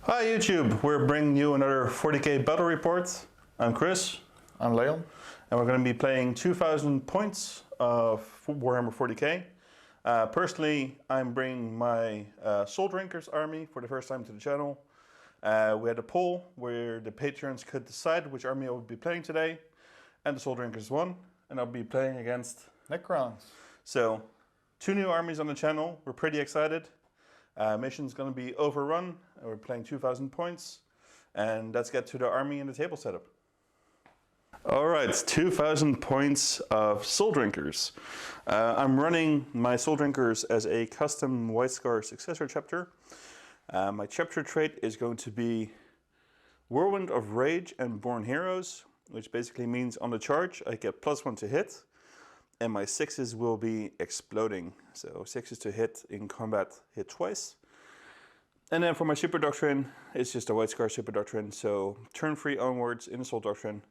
Hi YouTube, we're bringing you another 40K battle report. I'm Chris. I'm Leon. And we're going to be playing 2000 points of Warhammer 40K. Personally, I'm bringing my Souldrinkers army for the first time to the channel. We had a poll where the patrons could decide which army I would be playing today. And the Souldrinkers won, and I'll be playing against Necrons. So, 2 new armies on the channel. We're pretty excited. Mission's going to be overrun. We're playing 2000 points. And let's get to the army and the table setup. Alright, 2000 points of Souldrinkers. I'm running my Souldrinkers as a custom White Scars successor chapter. My chapter trait is going to be Whirlwind of Rage and Born Heroes, which basically means on the charge I get +1 to hit. And my 6s will be exploding. So 6s to hit in combat, hit twice. And then for my super doctrine, it's just a White Scar super doctrine. So turn 3 onwards in Assault Doctrine,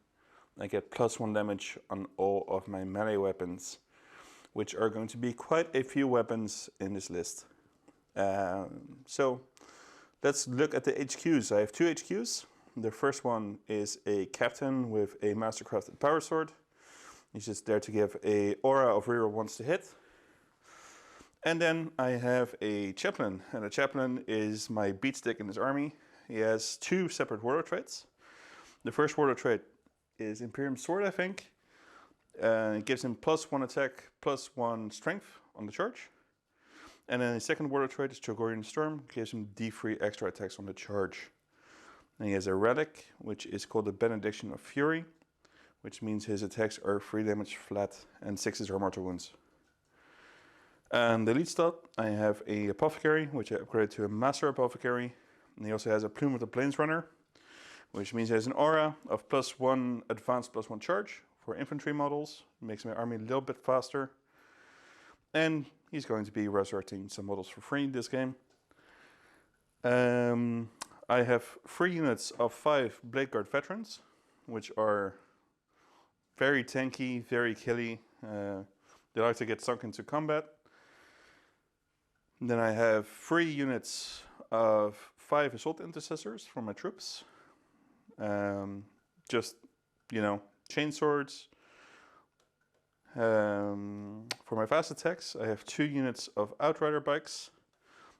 I get +1 damage on all of my melee weapons, which are going to be quite a few weapons in this list. So let's look at the HQs. I have 2 HQs. The first one is a captain with a mastercrafted power sword. He's just there to give a aura of reroll ones to hit. And then I have a chaplain, and the chaplain is my beatstick in this army. He has 2 separate warlord traits. The first warlord trait is Imperium Sword, I think. It gives him +1 attack, +1 strength on the charge. And then the second warlord trait is Chogorian Storm, gives him D3 extra attacks on the charge. And he has a relic, which is called the Benediction of Fury, which means his attacks are 3 damage flat and 6s are mortal wounds. And the lead stat, I have a Apothecary, which I upgraded to a Master Apothecary. And he also has a Plume of the Planesrunner, which means he has an aura of +1 advanced +1 charge for infantry models. Makes my army a little bit faster. And he's going to be resurrecting some models for free this game. I have 3 units of 5 Blade Guard veterans, which are very tanky, very killy. They like to get sunk into combat. Then I have 3 units of 5 Assault Intercessors for my troops. Just, you know, chainswords. For my fast attacks, I have 2 units of Outrider bikes.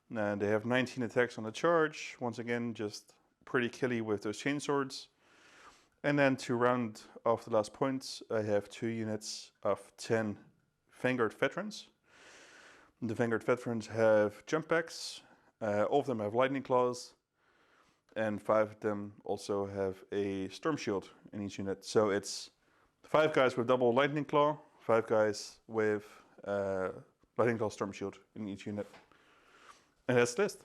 And they have 19 attacks on the charge. Once again, just pretty killy with those chainswords. And then to round off the last points, I have 2 units of 10 Vanguard veterans. The Vanguard veterans have jump packs, all of them have lightning claws, and 5 of them also have a storm shield in each unit. So it's 5 guys with double lightning claw, 5 guys with lightning claw storm shield in each unit. And that's the list.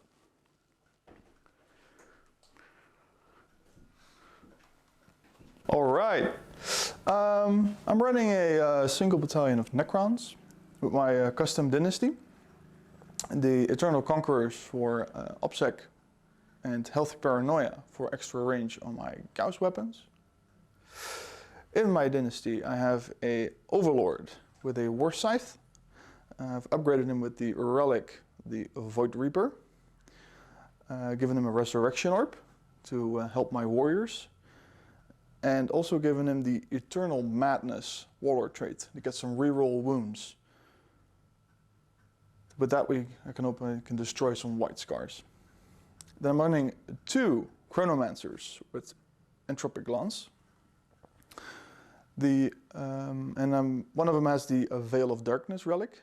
All right. I'm running a single battalion of Necrons with my custom dynasty. The Eternal Conquerors for OPSEC and Healthy Paranoia for extra range on my Gauss weapons. In my dynasty I have a Overlord with a War Scythe. I've upgraded him with the relic, the Void Reaper. Given him a Resurrection Orb to help my warriors. And also given him the Eternal Madness Warlord trait to get some reroll wounds. With that I can destroy some White Scars. Then I'm running 2 Chronomancers with Entropic Lance. One of them has the Veil of Darkness relic,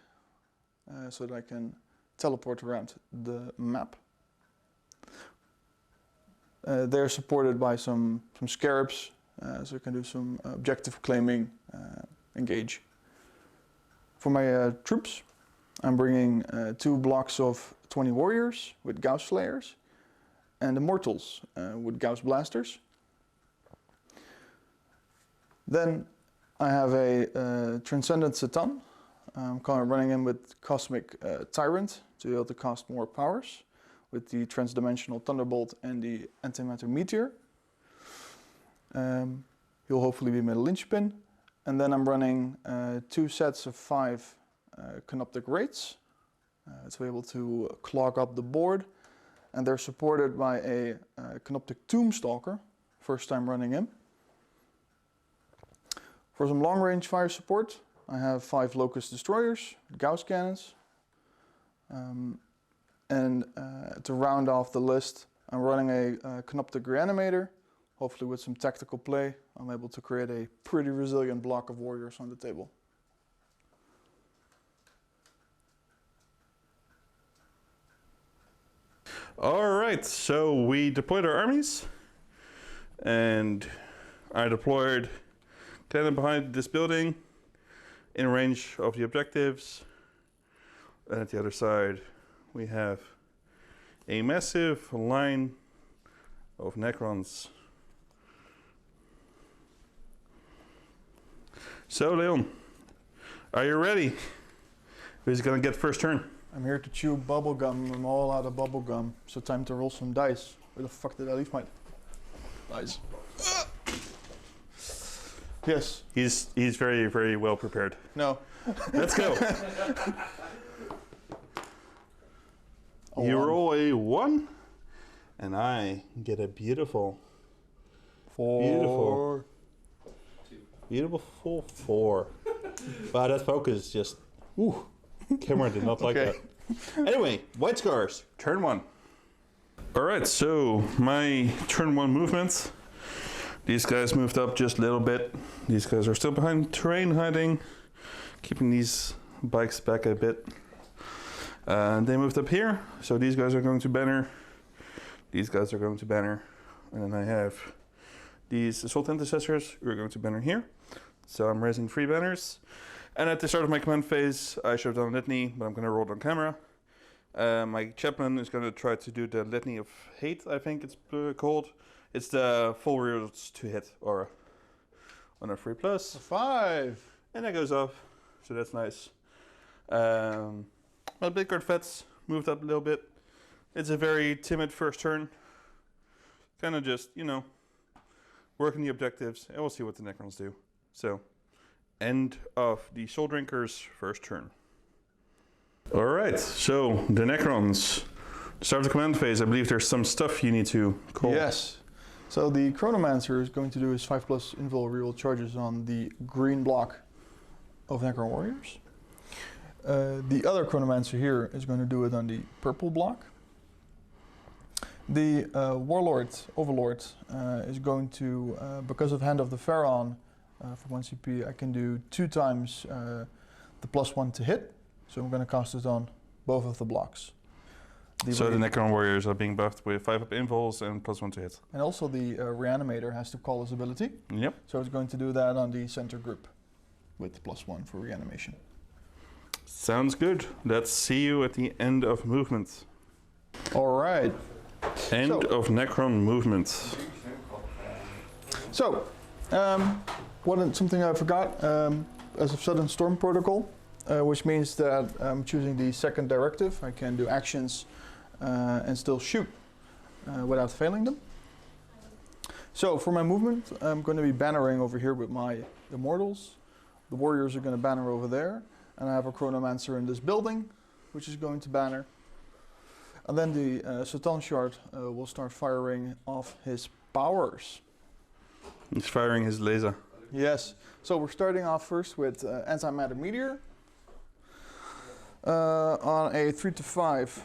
so that I can teleport around the map. They're supported by some scarabs, so I can do some objective claiming, engage. For my troops, I'm bringing 2 blocks of 20 warriors with Gauss Slayers and Immortals with Gauss Blasters. Then I have a Transcendent Satan. I'm running in with Cosmic Tyrant to be able to cast more powers with the Transdimensional Thunderbolt and the Antimatter Meteor. He'll hopefully be my linchpin. And then I'm running 2 sets of 5 Canoptic Raids to be able to clog up the board and they're supported by a Canoptic Tombstalker, first time running him. For some long-range fire support, I have 5 Locust Destroyers, Gauss Cannons, and to round off the list, I'm running a Canoptic Reanimator. Hopefully with some tactical play, I'm able to create a pretty resilient block of warriors on the table. Alright, so we deployed our armies, and I deployed kind of behind this building, in range of the objectives, and at the other side we have a massive line of Necrons. So Leon, are you ready? Who's gonna get first turn? I'm here to chew bubblegum. I'm all out of bubblegum. So time to roll some dice. Where the fuck did I leave my dice? Yes. He's very, very well prepared. No. Let's go. You roll a 1, and I get a beautiful 4. Beautiful 4. Wow, that focus just, ooh, camera did not like that. Anyway, White Scars, turn 1. All right, so my turn 1 movements. These guys moved up just a little bit. These guys are still behind terrain hiding, keeping these bikes back a bit. They moved up here, so these guys are going to banner. These guys are going to banner. And then I have these Assault Intercessors who are going to banner here. So I'm raising 3 banners. And at the start of my command phase, I should have done a litany, but I'm going to roll it on camera. My chaplain is going to try to do the Litany of Hate, I think it's called. It's the full reels to hit aura on a 3+. 5. And that goes off, so that's nice. My Blade Guard vets moved up a little bit. It's a very timid first turn. Kind of just, you know, working the objectives, and we'll see what the Necrons do. So, end of the Souldrinkers' first turn. Alright, so the Necrons. Start of the command phase, I believe there's some stuff you need to call. Yes. So the Chronomancer is going to do his 5+ invul reroll charges on the green block of Necron Warriors. The other Chronomancer here is going to do it on the purple block. The Warlord, Overlord, is going to, because of Hand of the Pharaon, for 1 CP, I can do 2 times the +1 to hit. So I'm going to cast it on both of the blocks. So the Necron Warriors are being buffed with 5 up invuls and +1 to hit. And also the Reanimator has to call his ability. Yep. So it's going to do that on the center group with the +1 for reanimation. Sounds good. Let's see you at the end of movement. All right. End of Necron movement. So, something I forgot, as a sudden storm protocol, which means that I'm choosing the second directive. I can do actions and still shoot without failing them. So for my movement, I'm going to be bannering over here with my Immortals. The Warriors are going to banner over there. And I have a Chronomancer in this building, which is going to banner. And then the Satan Shard will start firing off his powers. He's firing his laser. Yes. So we're starting off first with Antimatter Meteor. On a 3 to 5,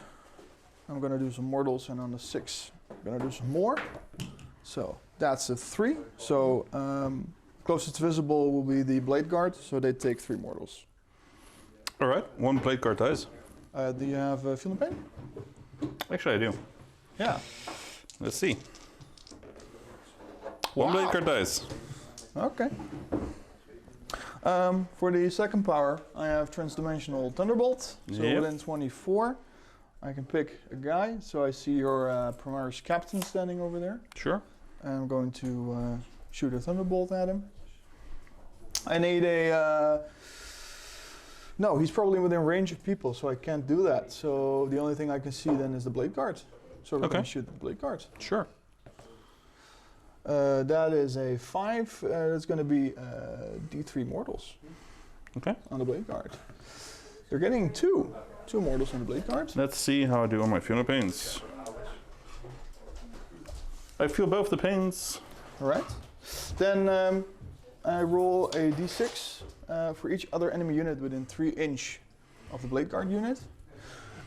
I'm going to do some mortals, and on the 6, I'm going to do some more. So that's a 3. So closest visible will be the Blade Guard, so they take 3 mortals. All right, 1 Blade Guard dies. Do you have Feel and Pain? Actually, I do. Yeah. Let's see. 1 Blade Guard dies. Okay. For the second power, I have Transdimensional Thunderbolt. So within 24, I can pick a guy. So I see your Primaris Captain standing over there. Sure. And I'm going to shoot a Thunderbolt at him. I need a... no, he's probably within range of people, so I can't do that. So the only thing I can see then is the Blade Guard. So we're going to shoot the Blade Guard. Sure. That is a 5. That's going to be D3 mortals. Okay. On the Blade Guard. They're getting 2 mortals on the Blade Guard. Let's see how I do on my Funeral Pains. I feel both the pains. All right. Then I roll a d6 for each other enemy unit within 3 inch of the Blade Guard unit.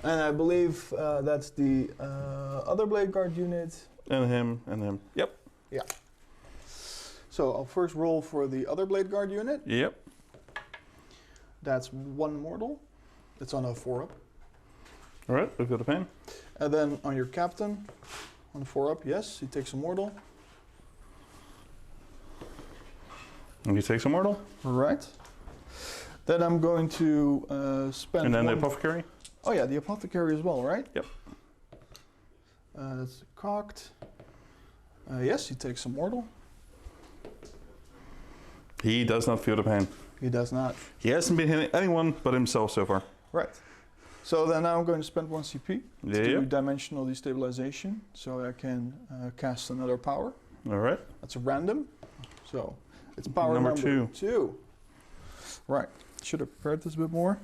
And I believe that's the other Blade Guard unit. And him. Yep. Yeah. So I'll first roll for the other Blade Guard unit. Yep. That's 1 mortal. It's on a 4-up. All right, I feel the pain. And then on your captain, on a 4-up, yes, he takes a mortal. And he takes a mortal. Right. Then I'm going to spend. And then the apothecary. Oh yeah, the apothecary as well, right? Yep. That's cocked. Yes, he takes a mortal. He does not feel the pain. He does not. He hasn't been hitting anyone but himself so far. Right. So then now I'm going to spend 1 CP to do Yeah. dimensional destabilization, so I can cast another power. All right. That's a random. So it's power Number number 2. 2. Right. Should have prepared this a bit more.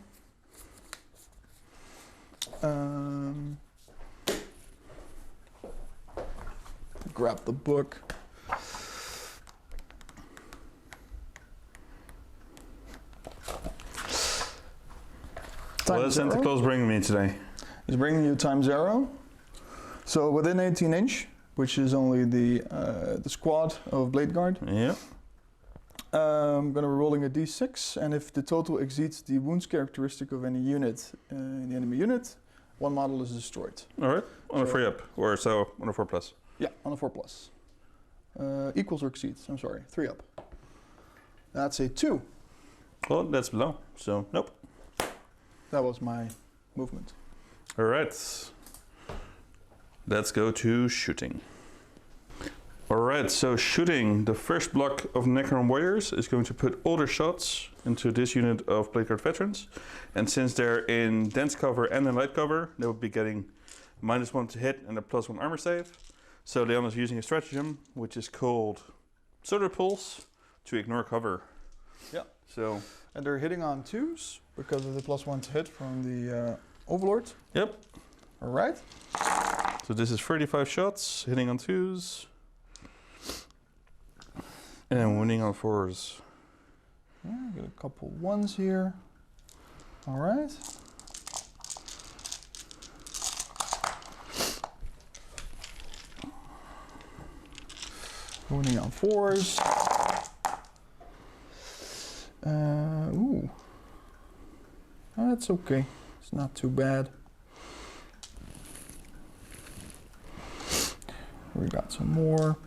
Grab the book. What is Santa Claus bringing me today? He's bringing you time 0. So within 18 inch, which is only the squad of Blade Guard, Yeah. I'm going to be rolling a d6, and if the total exceeds the wounds characteristic of any unit in the enemy unit, 1 model is destroyed. All right. On a So- 3-up, or so on a 4+. Yeah, on a 4+. Equals or exceeds, I'm sorry, 3-up. That's a 2. Well, that's below, so nope. That was my movement. All right. Let's go to shooting. All right, so shooting, the first block of Necron warriors is going to put all their shots into this unit of Blade Guard veterans. And since they're in dense cover and in light cover, they will be getting -1 to hit and a +1 armor save. So Leon is using a stratagem, which is called Solar Pulse, to ignore cover. Yeah. So, And they're hitting on 2s because of the +1 to hit from the Overlord. yep. All right. So this is 35 shots, hitting on 2s. And wounding on 4s. Yeah, got a couple 1s here. All right. Wounding on 4s. Ooh. Oh, that's okay. It's not too bad. We got some more.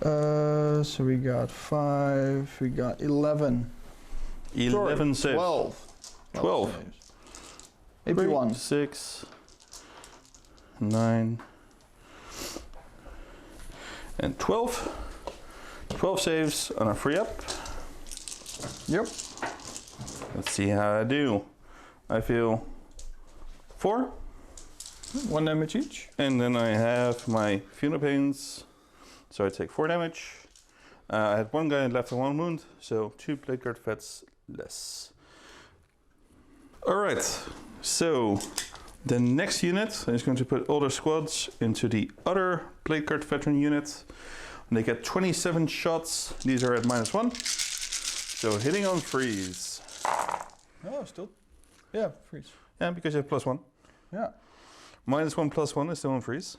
So we got 5, we got 11. 11 Sorry, saves. 12. 12. Saves. AP1. 6, 9, and 12. 12 saves on a 3-up. Yep. Let's see how I do. I feel 4. 1 damage each. And then I have my funeral pains. So I take 4 damage. I had 1 guy left with 1 wound, so 2 Blade Guard vets less. Alright, so the next unit is going to put all their squads into the other Blade Guard veteran unit. And they get 27 shots. These are at -1. So hitting on freeze. Oh, still. Yeah, freeze. Yeah, because you have +1. Yeah. -1 +1 is still on freeze.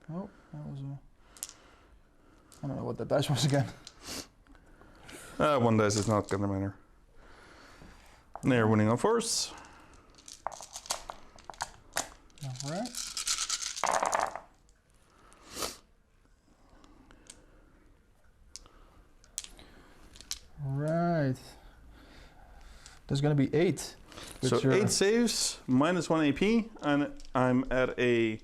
Oh, that was a. I don't know what that dice was again. 1 dice is not gonna matter. And they're winning on 4s. All right. Right. There's gonna be 8. So 8 saves, -1 AP, and I'm at a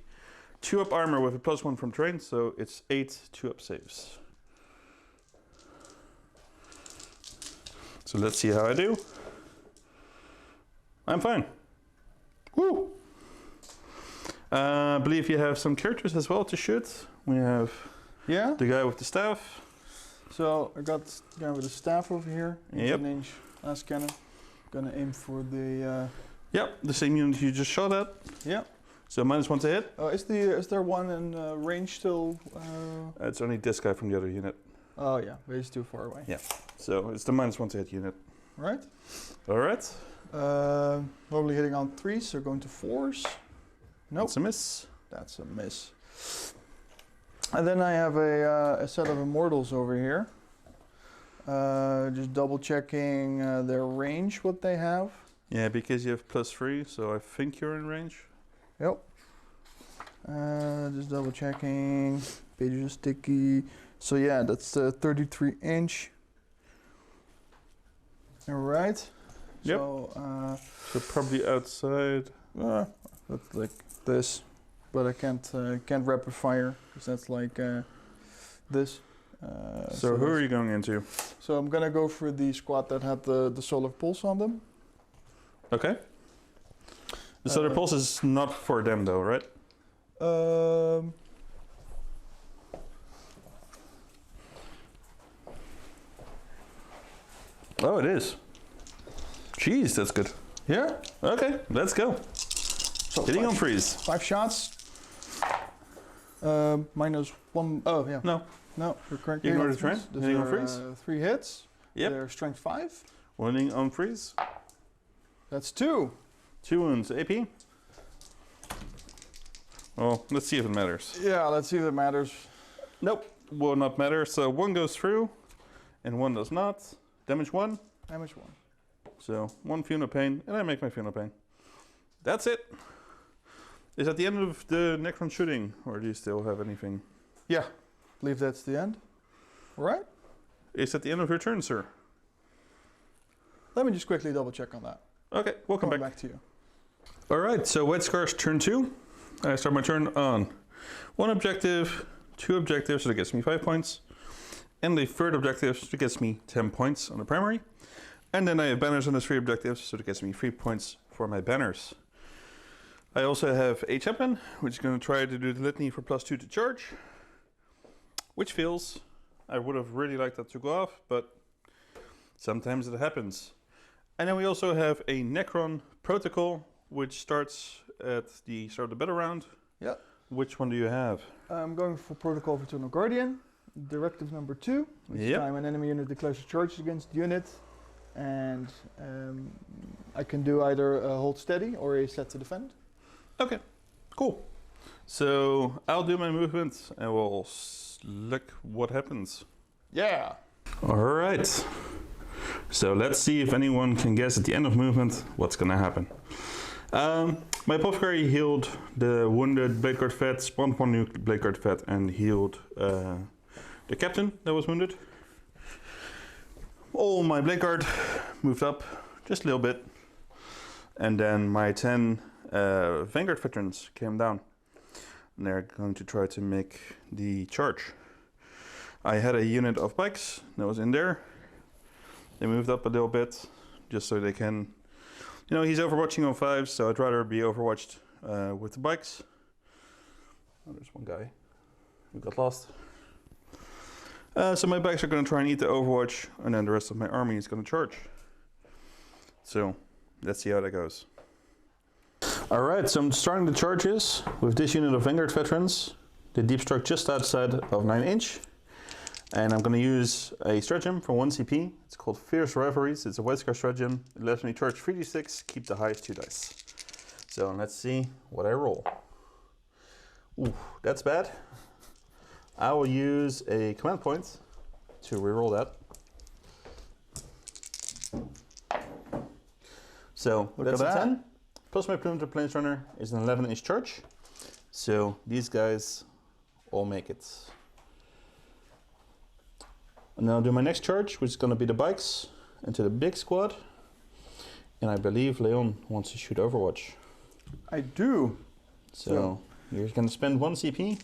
2-up armor with a +1 from terrain, so it's 8 2-up saves. So let's see how I do. I'm fine. Woo! I believe you have some characters as well to shoot. We have Yeah. the guy with the staff. So I got the guy with the staff over here. 18 Yep. inch last cannon. Gonna aim for the. Yep, the same unit you just shot at. Yeah. So -1 to hit. Is there one in range still? It's only this guy from the other unit. Oh yeah, but he's too far away. Yeah. So it's the -1 to hit unit. Right. All right. Normally hitting on 3s, so going to 4s. Nope. That's a miss. That's a miss. And then I have a set of immortals over here. Just double checking their range, what they have. Yeah, because you have +3, so I think you're in range. Yep. Just double checking. Pages are sticky. So yeah, that's 33 inch. All right. Yep. So, So probably outside. that's like this, but I can't rapid fire because that's like this. So who are you going into? So I'm gonna go for the squad that had the solar pulse on them. Okay. The solar pulse is not for them though, right? Oh, it is. Jeez, that's good. Yeah. Okay, let's go. So Hitting on freeze. 5 shots. -1. Oh yeah. No. No, you're correct. Ignore the Hitting on trend. freeze. Hitting on Those are, freeze. 3 hits. Yep. They're strength 5. Wounding on freeze. That's 2. 2 wounds. AP. Well, let's see if it matters. Yeah, let's see if it matters. Nope, will not matter. So 1 goes through, and 1 does not. Damage 1. Damage 1. So 1 Funeral Pain, and I make my Funeral Pain. That's it. Is that the end of the Necron shooting, or do you still have anything? Yeah, I believe that's the end. All right. Is that the end of your turn, sir? Let me just quickly double check on that. Okay, welcome Coming back. back to you. All right, so White Scars turn 2. I start my turn on 1 objective, 2 objectives, so that gets me 5 points. And the 3rd objective, so that gets me 10 points on the primary. And then I have banners on the 3 objectives, so that gets me 3 points for my banners. I also have a chaplain, which is going to try to do the litany for +2 to charge, which fails. I would have really liked that to go off, but sometimes it happens. And then we also have a Necron protocol, which starts at the start of the battle round. Yeah. Which one do you have? I'm going for Protocol of Eternal Guardian. Directive number 2. Each time an enemy unit declares a charge against the unit. And I can do either a hold steady or a set to defend. Okay, cool. So I'll do my movement and we'll look what happens. Yeah. All right. So let's see if anyone can guess at the end of movement what's gonna happen. My apothecary healed the wounded Blade Guard vet, spawned 1 new Blade Guard vet, and healed the captain that was wounded. All my Blade Guard moved up just a little bit, and then my 10 Vanguard veterans came down. And they're going to try to make the charge. I had a unit of bikes that was in there. They moved up a little bit, just so they can... You know, he's overwatching on 5s, so I'd rather be overwatched with the bikes. Oh, there's one guy who got lost. So my bikes are going to try and eat the overwatch, and then the rest of my army is going to charge. So, let's see how that goes. Alright, so I'm starting the charges with this unit of Vanguard veterans. The deep struck just outside of 9 inch. And I'm going to use a stratagem for 1 CP. It's called Fierce Reveries. It's a White Scar stratagem. It lets me charge 3d6, keep the highest 2 dice. So let's see what I roll. Ooh, that's bad. I will use a command point to reroll that. So Look that's at a that. 10. Plus my Plumed Plains Runner is an 11 inch charge. So these guys all make it. And then I'll do my next charge, which is going to be the bikes into the big squad. And I believe Leon wants to shoot Overwatch. I do. So you're going to spend 1 CP.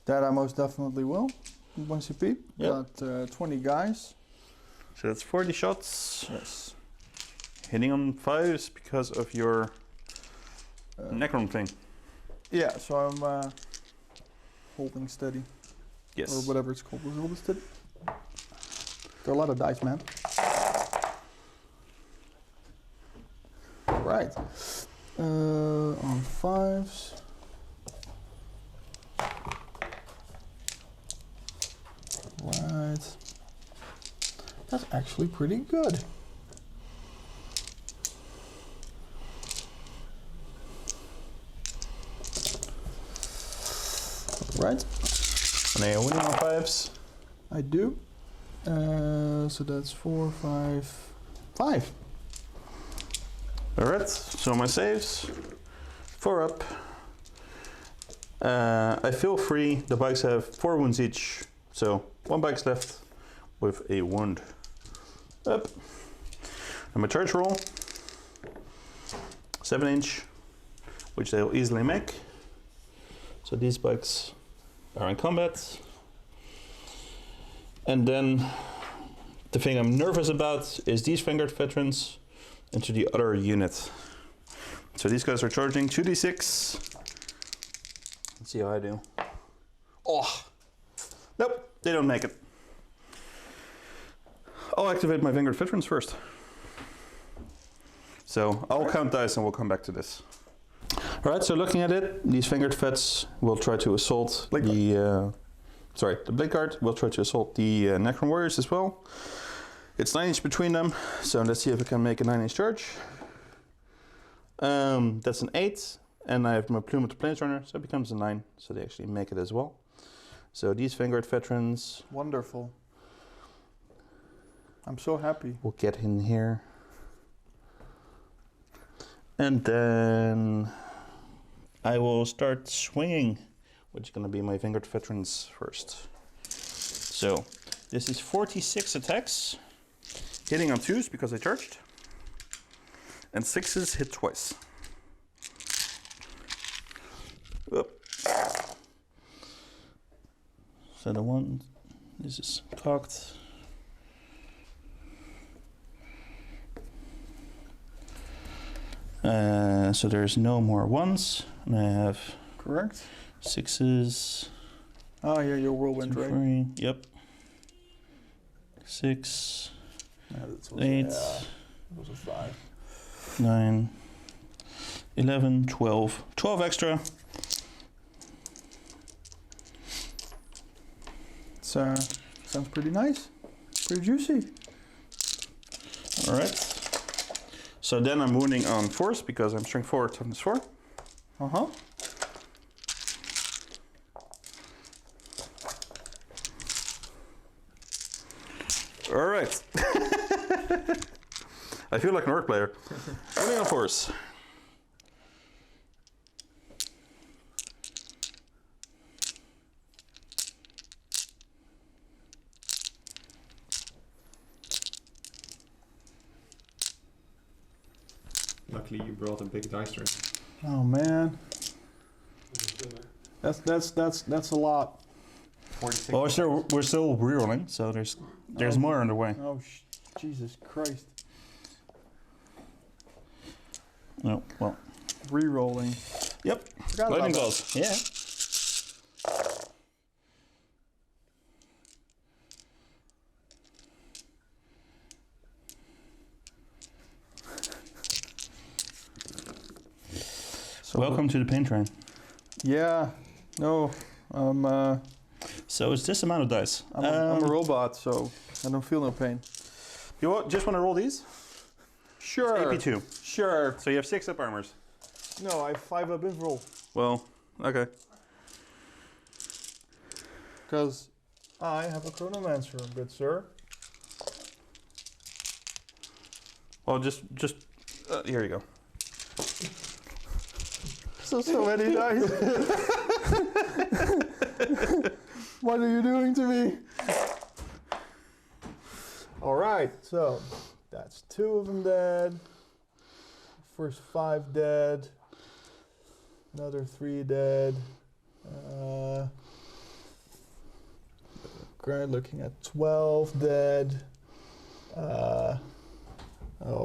That I most definitely will. 1 CP. Yep. Got 20 guys. So that's 40 shots. Yes. Hitting on 5s because of your Necron thing. Yeah, so I'm holding steady. Yes. Or whatever it's called. Holding steady. There are a lot of dice, man. Right. On 5s. Right. That's actually pretty good. Right. And are you winning on 5s? I do. So that's 4, 5, 5. Alright, so my saves. 4 up. I feel free. The bikes have 4 wounds each. So 1 bike's left with a wound. Up. And my charge roll. 7-inch, which they'll easily make. So these bikes are in combat. And then the thing I'm nervous about is these Vanguard veterans into the other unit. So these guys are charging 2d6. Let's see how I do. Oh, nope, they don't make it. I'll activate my Vanguard veterans first. So I'll count dice and we'll come back to this. All right, so looking at it, these Vanguard vets will try to assault the Blade Guard will try to assault the Necron warriors as well. It's 9-inch between them, so let's see if I can make a 9-inch charge. That's an 8, and I have my plume of the Planesrunner, so it becomes a 9, so they actually make it as well. So these Vanguard veterans... Wonderful. I'm so happy. We'll get in here. And then I will start swinging, which is going to be my Vanguard veterans first. So this is 46 attacks, hitting on 2s because I charged, and 6s hit twice. Oop. So the one, this is cocked. So there's no more 1s, and I have Correct. 6s. Oh, yeah, your whirlwind, right? 3, yep. 6, Yeah, that was 8, that was a 5. 9, 11, 12. 12 extra. It's, sounds pretty nice. Pretty juicy. Alright. So then I'm wounding on 4s because I'm strength 4, toughness 4. Uh-huh. Alright. I feel like an orc player. Wounding on 4s. Luckily you brought a big dice tray. Oh man. That's a lot. 46. Well, we're still rerolling, so there's more on the way. Oh, Jesus Christ. No, well. Re-rolling. Yep. Forgot Lightning about balls. Yeah. So Welcome to the pain train. Yeah. No. So it's this amount of dice. I'm a robot, so I don't feel no pain. You just want to roll these? Sure. AP2. Sure. So you have 6 up armors. No, I have 5 up invul. Well, okay. Because I have a chronomancer, good sir. Well, just here you go. So many dice. What are you doing to me? All right, so that's 2 of them dead. First 5 dead. Another 3 dead. Looking at 12 dead. Oh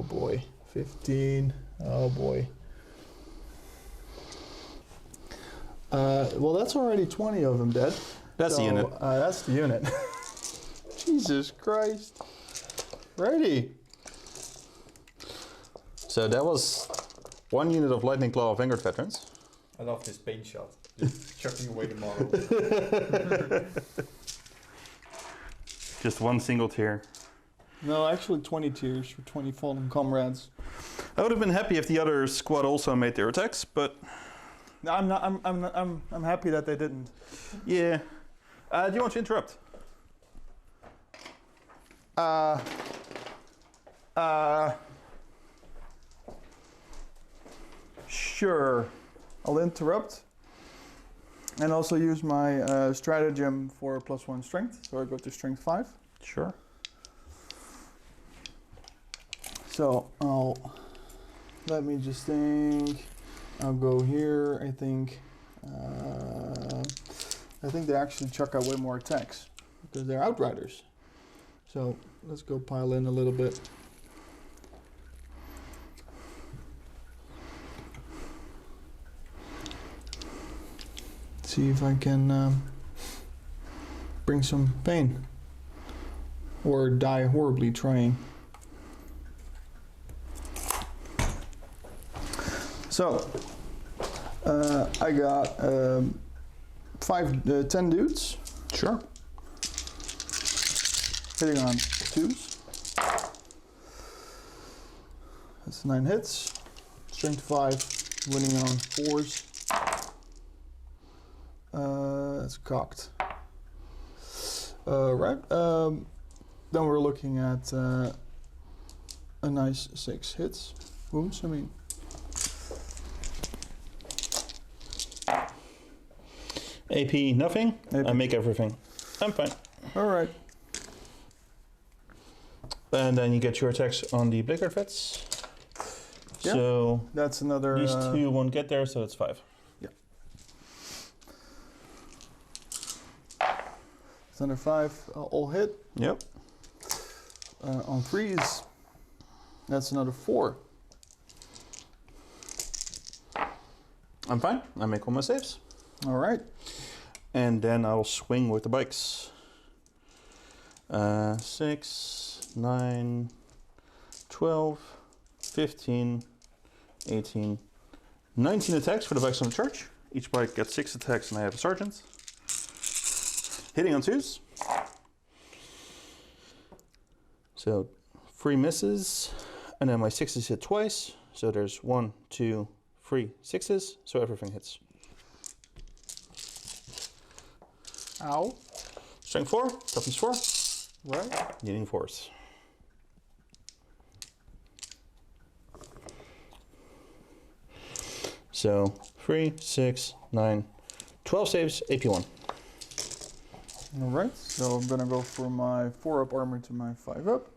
boy, 15. Oh boy. Well, that's already 20 of them dead. That's the unit. That's the unit. Jesus Christ. Righty. So that was 1 unit of Lightning Claw Vanguard Veterans. I love this paint shot. Just chucking away the model. Just one single tier. No, actually 20 tiers for 20 fallen comrades. I would have been happy if the other squad also made their attacks, but No, I'm not. I'm happy that they didn't. yeah. Do you want to interrupt? Sure. I'll interrupt. And also use my stratagem for +1 strength. So I go to strength 5. Sure. So let me just think. I'll go here. I think they actually chuck out way more attacks because they're outriders. So let's go pile in a little bit. See if I can bring some pain or die horribly trying. So I got 10 dudes. Sure. Hitting on 2s. That's 9 hits. Strength 5, winning on 4s. That's cocked. Right. Then we're looking at a nice 6 hits. Wounds, I mean. AP, nothing. AP. I make everything. I'm fine. Alright. And then you get your attacks on the Blizzard Vets. Yeah. So That's another. these two won't get there, so it's 5. It's another 5 all hit. Yep. On 3s, that's another 4. I'm fine. I make all my saves. Alright. And then I'll swing with the bikes. 6, 9, 12, 15, 18, 19 attacks for the bikes on the charge. Each bike gets 6 attacks and I have a sergeant. Hitting on 2s. So 3 misses. And then my 6s hit twice. So there's 1, 2, 3 6s. So everything hits. Ow. Strength 4, toughness 4. Right. Needing 4s. So 3, 6, 9, 12 saves, AP 1. Alright, so I'm gonna go for my 4 up armor to my 5 up.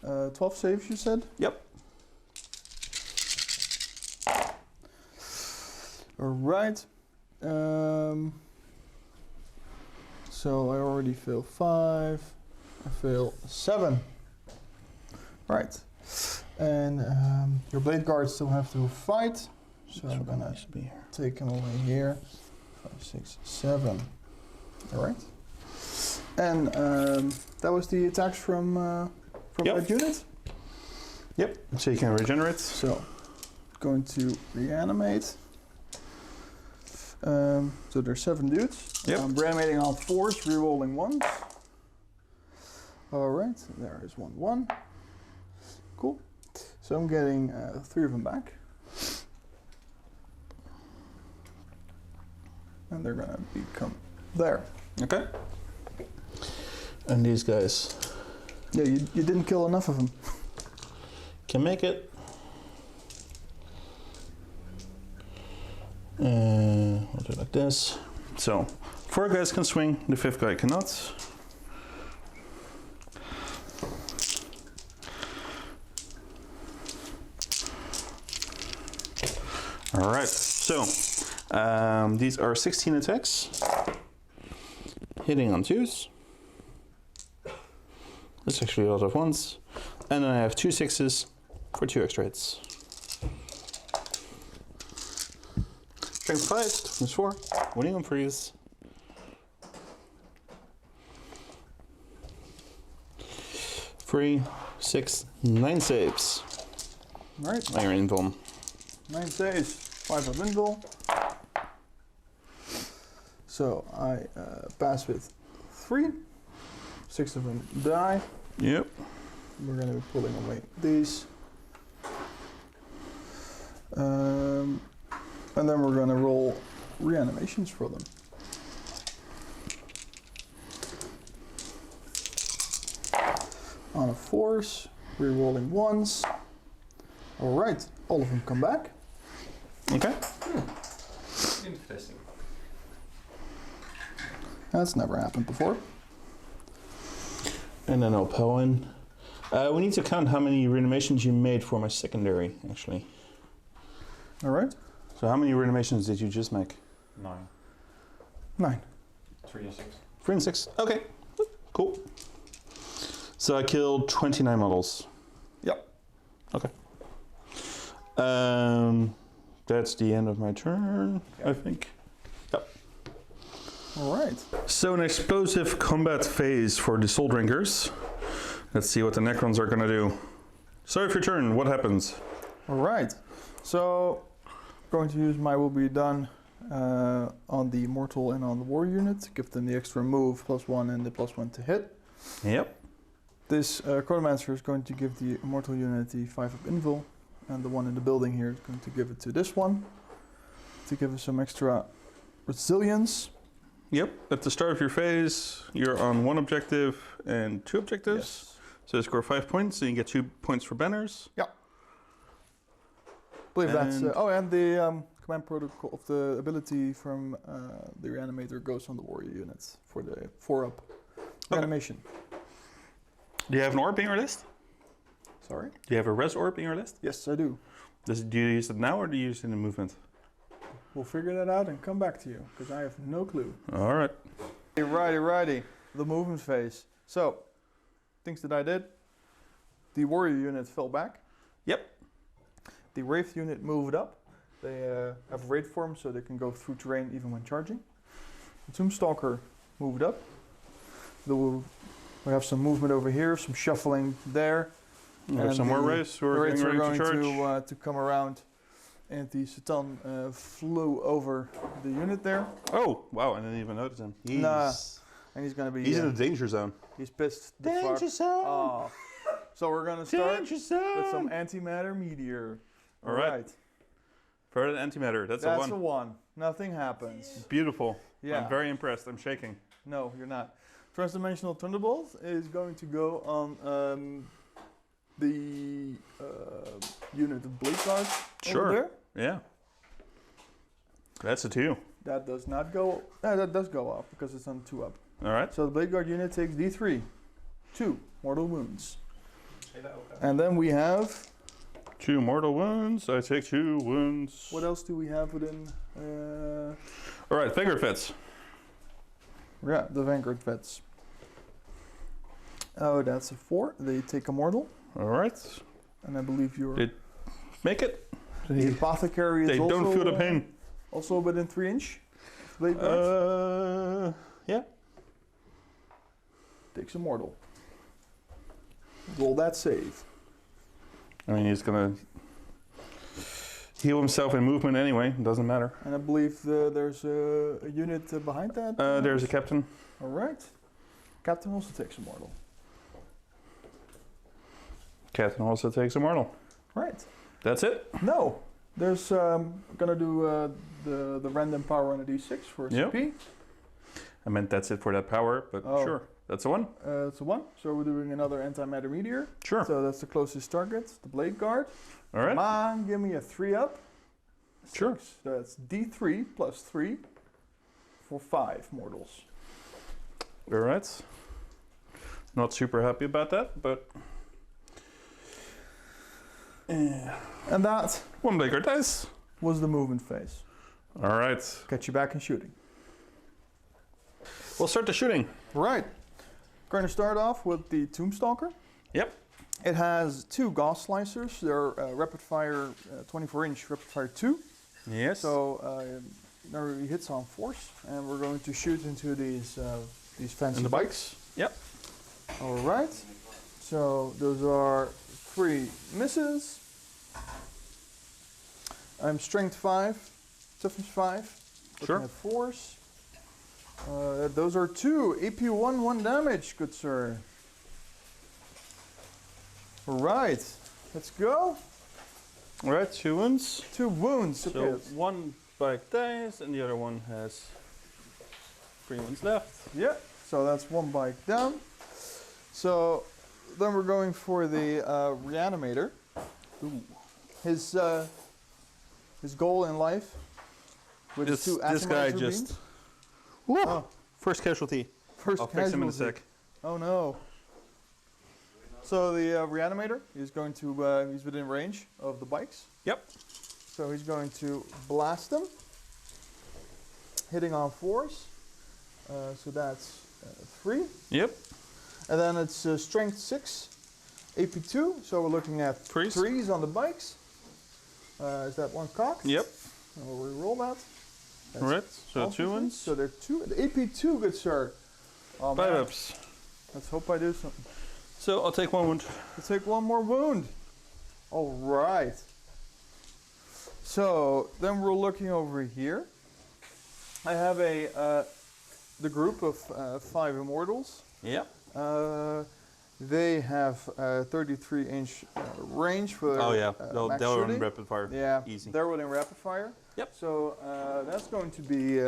12 saves, you said? Yep. Alright. So I already failed 5. I failed 7. Right. And your blade guards still have to fight. So I'm gonna take him away here. 5, 6, 7. Alright. And that was the attacks from Yep. that unit. Yep. So you can regenerate. So, going to reanimate. So there's 7 dudes. Yep. I'm reanimating on 4s, rerolling 1s. Alright, there is 1, 1. Cool. So I'm getting 3 of them back. And they're gonna become there. Okay. And these guys Yeah, you didn't kill enough of them. can make it. We'll do it like this. So 4 guys can swing, the 5th guy cannot. All right, so these are 16 attacks, hitting on 2s. That's actually a lot of 1s. And then I have 2 6s for 2 extra hits. Strength 5, toughness 4, winning on 3s. 3, 6, 9 saves. Alright. Iron Invuln. 9 saves, 5 of invul. So I pass with 3. 6 of them die. Yep. We're going to be pulling away these. And then we're going to roll reanimations for them. On a force, re-rolling ones. Alright, all of them come back. Okay. Interesting. That's never happened before. And then I'll power in. We need to count how many reanimations you made for my secondary, actually. Alright. So how many reanimations did you just make? 9. 9. 3 and 6. 3 and 6. Okay. Cool. So I killed 29 models. Yep. Okay. That's the end of my turn, I think. Yep. Alright. So an explosive combat phase for the Souldrinkers. Let's see what the Necrons are gonna do. Start of your turn, what happens? Alright. So, going to use my will be done on the mortal and on the war unit. Give them the extra move, +1 and the +1 to hit. Yep. This Chronomancer is going to give the immortal unit the 5 up invul, and the one in the building here is going to give it to this one to give us some extra resilience. Yep. At the start of your phase, you're on 1 objective and 2 objectives. Yes. So you score 5 points, and you get 2 points for banners. I believe that's. And- And the command protocol of the ability from the reanimator goes on the warrior units for the 4 up reanimation. Do you have an orb in your list? Sorry? Do you have a res orb in your list? Yes, I do. Do you use it now or do you use it in the movement? We'll figure that out and come back to you, because I have no clue. All right. Righty. The movement phase. So, things that I did. The warrior unit fell back. Yep. The wraith unit moved up. They have raid form, so they can go through terrain even when charging. The Tombstalker moved up. We have some movement over here, some shuffling there. We have And some more the- rays who The are raids getting are ready going to charge. to come around, and the Satan flew over the unit there. Oh, wow, I didn't even notice him. Nah. And he's gonna be. He's in the danger zone. He's pissed. the Danger fuck zone! off. So we're gonna start Danger zone! with some antimatter meteor. All right. Further antimatter, that's a 1. a 1. Nothing happens. Beautiful. Yeah. I'm very impressed. I'm shaking. No, you're not. Transdimensional Thunderbolt is going to go on the unit of Blade Guard Sure. over there. Yeah. That's a 2. That does not go. That does go off because it's on 2 up. All right. So the Blade Guard unit takes D3, 2 mortal wounds, and then we have. 2 mortal wounds. I take 2 wounds. What else do we have within? All right, Vanguard Vets. Yeah, the Vanguard Vets. Oh, that's a 4. They take a mortal, All right. and I believe you're. They make it. The Apothecary is They also, don't feel the pain. Also within 3 inch. Blade Guard Yeah. takes a mortal. Roll that save. I mean, he's gonna heal himself in movement anyway. Doesn't matter. And I believe there's a unit behind that. There's a captain. All right. Captain also takes a mortal. Captain also takes a mortal. Right. That's it. No. There's gonna do the random power on a d6 for Yep. CP. I meant that's it for that power, but Oh. sure. That's a 1. It's a 1. So we're doing another antimatter meteor. Sure. So that's the closest target, the Blade Guard. All right. Come on, give me a 3 up. Sure. 6. That's D3 plus 3 for 5 mortals. All right. Not super happy about that, but And that 1 Blaker dice. was the movement phase. All right. Get you back in shooting. We'll start the shooting. Right. Going to start off with the Tombstalker. Yep. It has 2 Gauss Slicers. They're rapid fire 24 inch rapid fire 2. Yes. So there he hits on force, and we're going to shoot into these fancy And the bikes. Yep. All right. So those are 3 misses. I'm strength 5, toughness 5. Sure. Looking at force. Those are 2. AP 1, 1 damage, good sir. Alright, let's go. Alright, 2 wounds. 2 wounds. So Okay. one bike dies and the other one has 3 wounds left. Yeah, so that's 1 bike down. So then we're going for the reanimator. Ooh. His goal in life with This, his 2 this guy atomizer just... beams. Woo! Oh. First casualty. First I'll fix him in a casualty. sec. Oh no. So the reanimator is going to, he's within range of the bikes. Yep. So he's going to blast them, hitting on 4s. So that's 3. Yep. And then it's strength 6, AP 2. So we're looking at 3s on the bikes. Is that 1 cocked? Yep. And we'll re-roll that. That's Alright, so also 2 three. wounds. So they're 2. The AP 2, good sir. Oh, 5 man. ups. Let's hope I do something. So I'll take 1 wound. Let's take 1 more wound. All right. So then we're looking over here. I have the group of 5 immortals. Yep. They have 33-inch range for their Oh yeah, max they'll run shooting. rapid fire. Yeah, Easy. they're within rapid fire. Yep. So that's going to be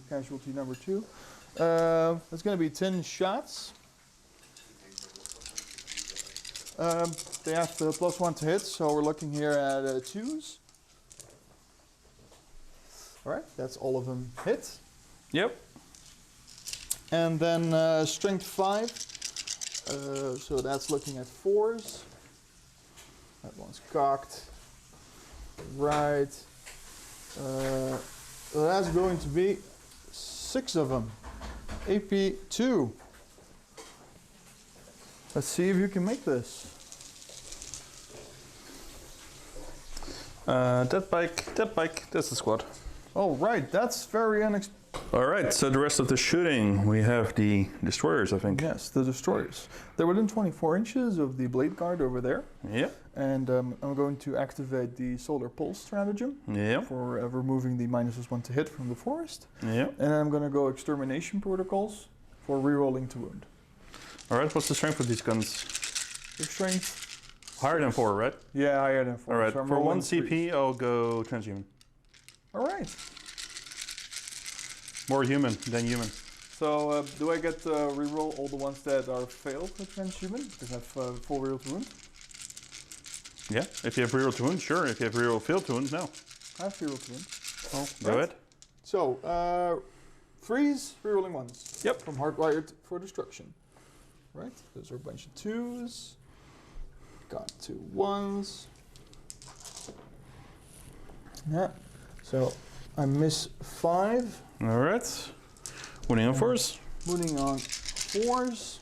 casualty number 2. That's going to be 10 shots. They have the +1 to hit, so we're looking here at 2s. Alright, that's all of them hit. Yep. And then strength 5, so that's looking at 4s. That one's cocked. Right. So that's going to be 6 of them. AP 2. Let's see if you can make this. That bike, that's the squad. Oh, right, that's very unexpected. Alright, so the rest of the shooting, we have the destroyers, I think. Yes, the destroyers. They're within 24 inches of the blade guard over there. Yep. And I'm going to activate the solar pulse stratagem Yep. for removing the -1 to hit from the forest. Yep. And I'm going to go extermination protocols for rerolling to wound. Alright, what's the strength of these guns? Their strength? Higher than 4, right? Yeah, higher than 4. Alright, so I'm for 1 rolling CP, threes. I'll go transhuman. Alright. More human than human. So do I get to reroll all the ones that are failed with transhuman? Because I have full reroll to wound. Yeah, if you have reroll to wound, sure. If you have reroll failed to wound, no. I have reroll to wound. Oh, go ahead. So, freeze, rerolling ones. Yep. From hardwired for destruction. Right, those are a bunch of 2s. Got 2 1s. Yeah, so I miss 5. Alright. Winning on 4s. Moving on 4s.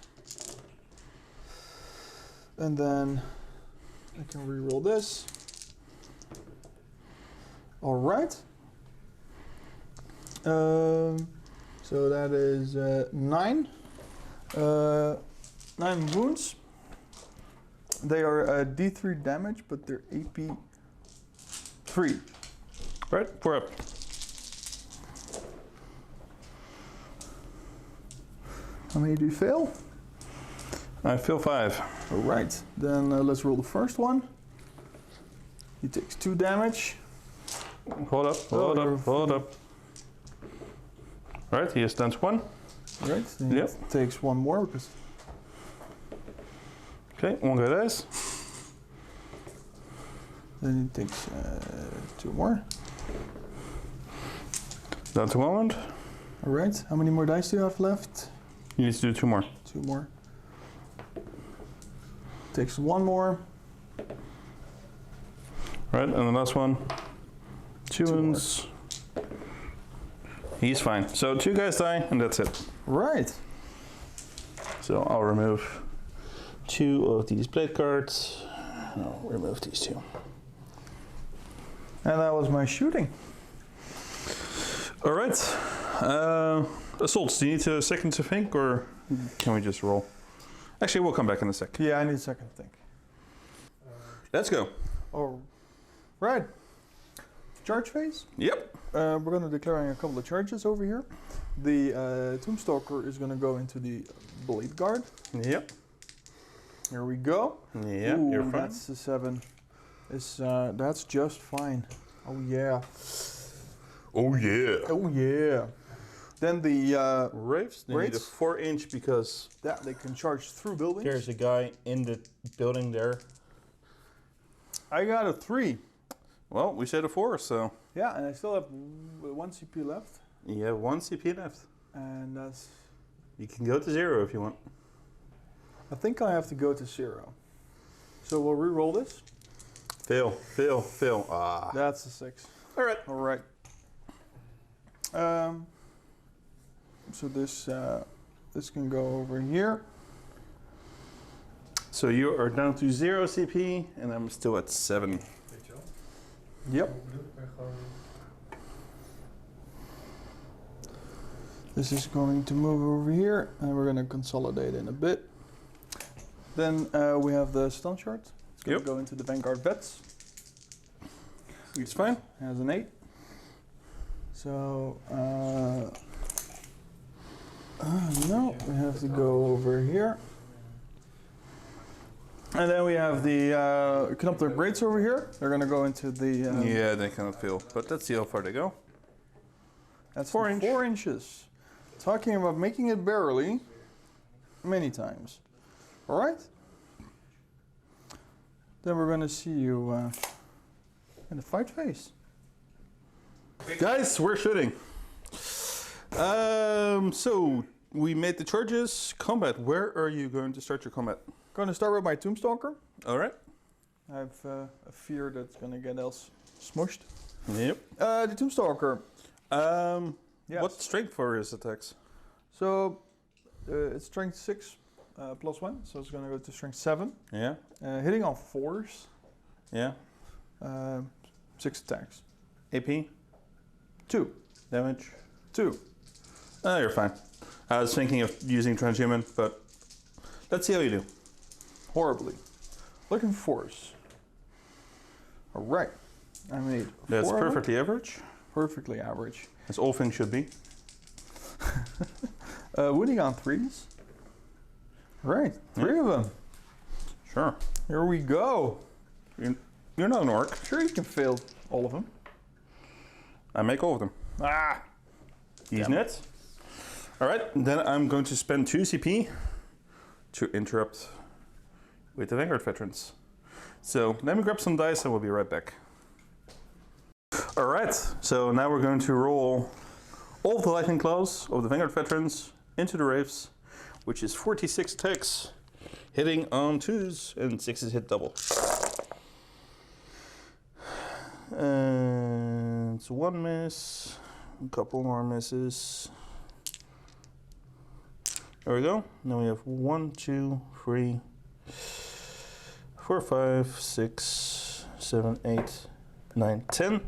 And then I can reroll this. Alright. So that is 9. 9 wounds. They are D3 damage, but they're AP 3. Right, 4 up. How many do you fail? I feel 5. Alright, then let's roll the first one. He takes 2 damage. Hold up, hold up, hold up. Right, he has done 1. Right, then he takes 1 more because. Okay, 1 guy dies. Then he takes 2 more. Down to 1 wound. Alright, how many more dice do you have left? You need to do 2 more. 2 more. Takes 1 more. Right, and the last one. 2 wounds. He's fine. So 2 guys die, and that's it. Right. So I'll remove 2 of these blade cards. And I'll remove these 2. And that was my shooting. All right. Assaults, do you need a second to think, or can we just roll? Actually, we'll come back in a sec. Yeah, I need a second to think. Let's go. Oh, Right. Charge phase. Yep. We're going to declaring a couple of charges over here. The Tombstalker is going to go into the Blade Guard. Yep. Here we go. Yeah, Ooh, you're fine. that's the 7. That's just fine. Oh yeah. Oh yeah. Oh yeah. Then the Wraiths, they need a Wraiths? 4-inch because they can charge through buildings. there's a guy in the building there. I got a 3. Well, we said a 4, so Yeah, and I still have 1 CP left, you have 1 CP left. and that's. You can go to 0 if you want. I think I have to go to 0. So we'll re-roll this. Fail, fail, fail. Ah. That's a 6. All right. All right. So this can go over here. So you are down to 0 CP, and I'm still at 7. Weet je wel? Yep. Ik ben gewoon... This is going to move over here, and we're going to consolidate in a bit. Then we have the stun shard. It's going to go into the Vanguard Vets. It's fine. Has an 8. So no, we have to go over here. And then we have the Knopter Braids over here. They're going to go into the... Yeah, they cannot fail, but let's see how far they go. That's 4 inch. 4 inches. Talking about making it barely many times. All right? Then we're going to see you in the fight phase. Guys, we're shooting. So we made the charges. Combat. Where are you going to start your combat? Going to start with my Tombstalker. All right. I have a fear that's going to get else smushed. Yep. The Tombstalker. Yes. What strength for his attacks? So it's strength 6 plus 1, so it's going to go to strength 7. Yeah. Hitting on 4s. Yeah. 6 attacks. AP. 2. Damage. 2. Oh, you're fine. I was thinking of using transhuman, but let's see how you do. Horribly. Looking for 4s. Alright. I made 4 That's of them. perfectly average, Perfectly average. as all things should be. Wounding on 3s. Right. 3 of them. Sure. Here we go. You're not an orc. Sure you can fail all of them. I make all of them. Ah! These Damn. nets. All right, then I'm going to spend 2 CP to interrupt with the Vanguard veterans. So let me grab some dice and we'll be right back. All right, so now we're going to roll all of the lightning claws of the Vanguard veterans into the Wraiths, which is 46 attacks, hitting on 2s, and 6s hit double. And it's 1 miss, a couple more misses. There we go. Now we have 1, 2, 3, 4, 5, 6, 7, 8, 9, 10.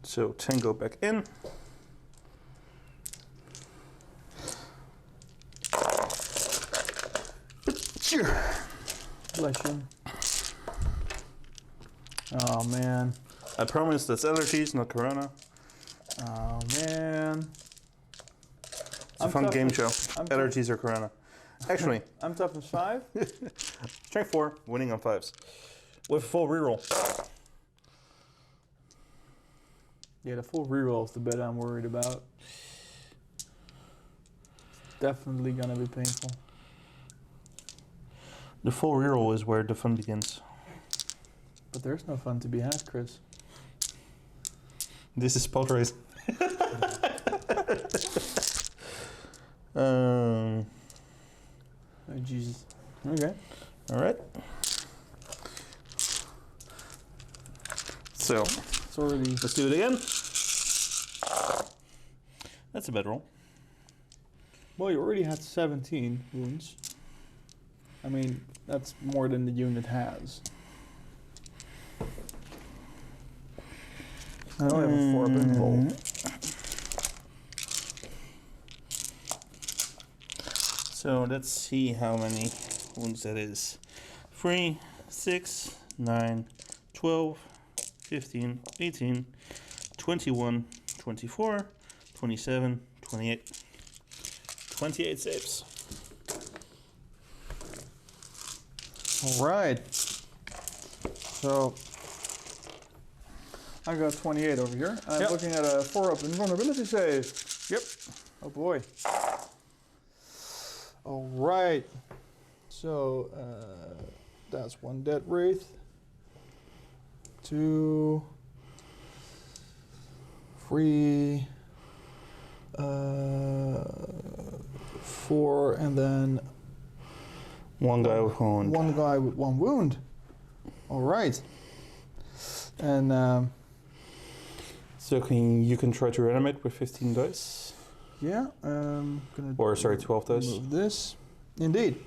So 10 go back in. Bless you. Oh man. I promise that's allergies, not corona. Oh man. It's a fun game show. Allergies or corona. Actually, I'm toughness 5. strength 4, winning on 5s. With a full reroll. Yeah, the full reroll is the bit I'm worried about. Definitely gonna be painful. The full reroll is where the fun begins. But there's no fun to be had, Chris. This is spot race. um, Oh Jesus. Okay. all right. So It's already. let's do it again. That's a bad roll. Well, you already had 17 wounds. I mean, that's more than the unit has. I don't have a 4-bit roll. So let's see how many wounds that is. 3, 6, 9, 12, 15, 18, 21, 24, 27, 28. 28 saves. All right. So I got 28 over here. I'm Yep. looking at a 4-up invulnerability save. Yep. Oh boy. All right. So that's 1 dead wraith. 2, 3, 4, and then One guy with wound. 1 guy with 1 wound. All right. And So you can try to reanimate with 15 dice. yeah, gonna Or sorry, 12 dice. remove this. Indeed.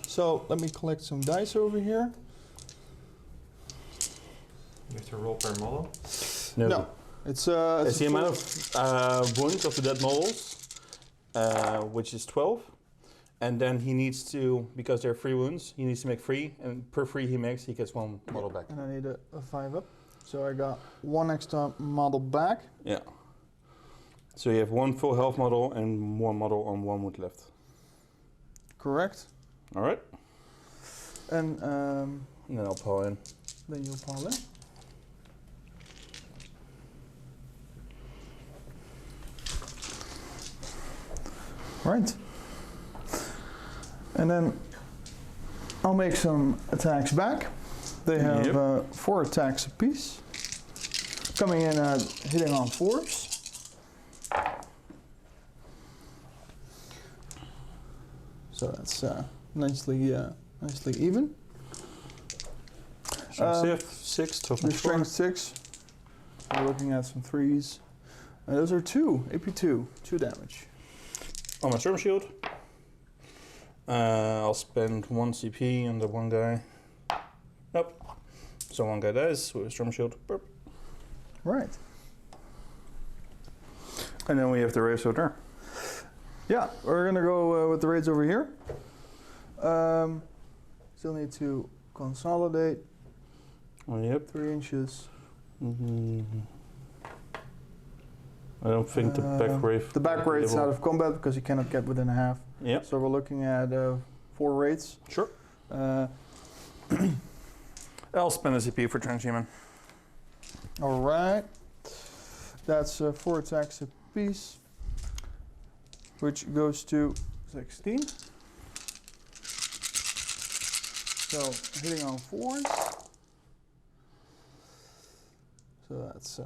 So let me collect some dice over here. You have to roll per model. No, it's It's a the amount full- of wounds of the dead models, which is 12. And then he needs to, because they're 3 wounds, he needs to make 3. And per 3 he makes, he gets 1 model back. And I need a 5-up. So I got 1 extra model back. Yeah. So you have 1 full health model and 1 model on 1 wound left. Correct. All right. And And then I'll pull in. then you'll pile in. Right. And then I'll make some attacks back. They have Yep. 4 attacks apiece. Coming in at hitting on 4s. So that's nicely even. Strength 6, The toughness 4. strength 6. We're looking at some 3s. And those are 2, AP2, 2 damage. On my storm shield. I'll spend 1 CP on the 1 guy. Nope. So 1 guy dies with a storm shield. Burp. Right. And then we have the race there. Yeah, we're gonna go with the raids over here. Still need to consolidate Oh, yep. 3 inches. I don't think the back wraith. The back raid's out of combat because you cannot get within a half. Yep. So we're looking at 4 raids. Sure. Uh, I'll spend a CP for transhuman. all right. That's 4 attacks apiece, which goes to 16. So hitting on 4s. So that's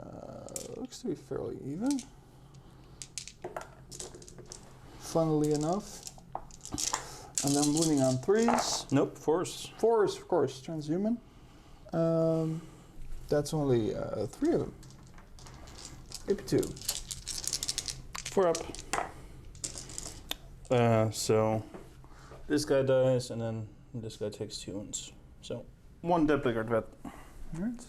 looks to be fairly even. Funnily enough. And then wounding on 3s. Nope, 4s. 4s, of course, transhuman. That's only 3 of them. AP2. 4 up. So this guy dies, and then this guy takes 2 wounds. So 1 dead Blizzard vet. Alright.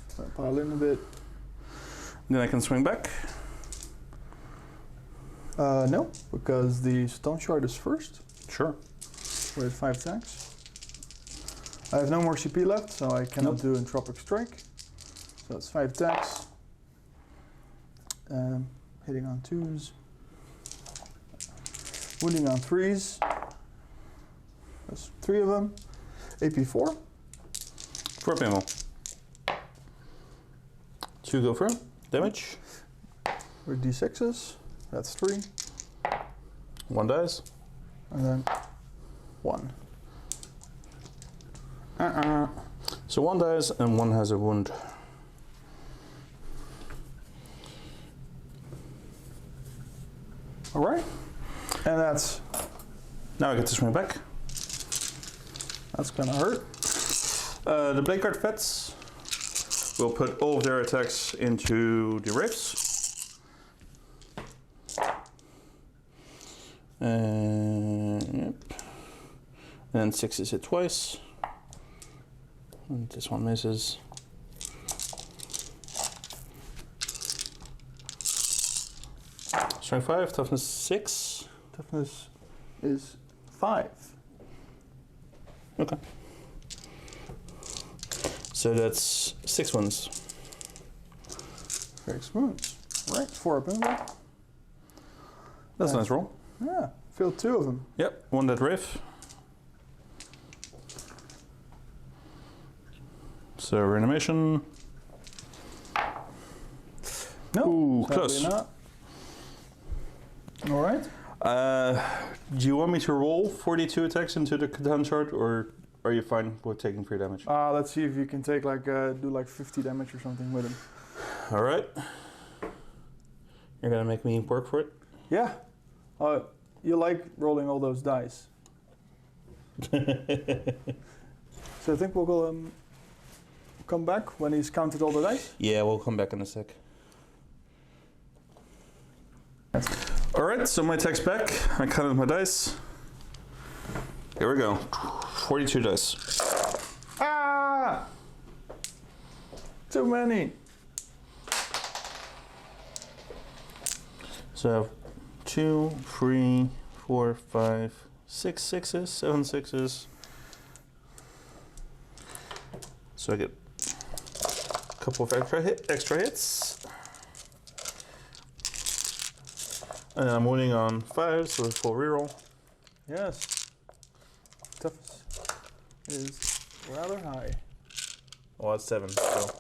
So pile in a bit. Then I can swing back. No, because the stone shard is first. Sure. With 5 attacks. I have no more CP left, so I cannot Nope. do entropic strike. So it's 5 attacks. Hitting on 2s. Wounding on 3s. That's 3 of them. AP4. 4 up ammo. 2 go through. Damage. With D6s. That's 3. 1 dies. And then 1. So 1 dies and 1 has a wound. Alright. And that's Now I get to swing back. gonna hurt. The Blade Guard vets will put all of their attacks into the wraiths. Yep. And 6 is hit twice. And this one misses. Strength 5, toughness 6. Toughness is 5. Okay. So that's 6 ones. Very smooth. Right, 4 up in there. That's a nice roll. Yeah, filled 2 of them. Yep, 1 that riff. So reanimation. No, Ooh, sadly close. not. All right. Do you want me to roll 42 attacks into the Catan chart, or are you fine with taking 3 damage? Let's see if you can take like do like 50 damage or something with him. All right. You're gonna make me work for it? Yeah. You like rolling all those dice. So I think we'll go, come back when he's counted all the dice. Yeah, we'll come back in a sec. All right, so my attack's back. I counted my dice. Here we go. 42 dice. Ah! Too many. So I have 2, 3, 4, 5, 6 sixes, 7 sixes. So I get a couple of extra hits. And I'm winning on 5, so a full reroll. Yes. Toughest is rather high. Oh, that's 7. So.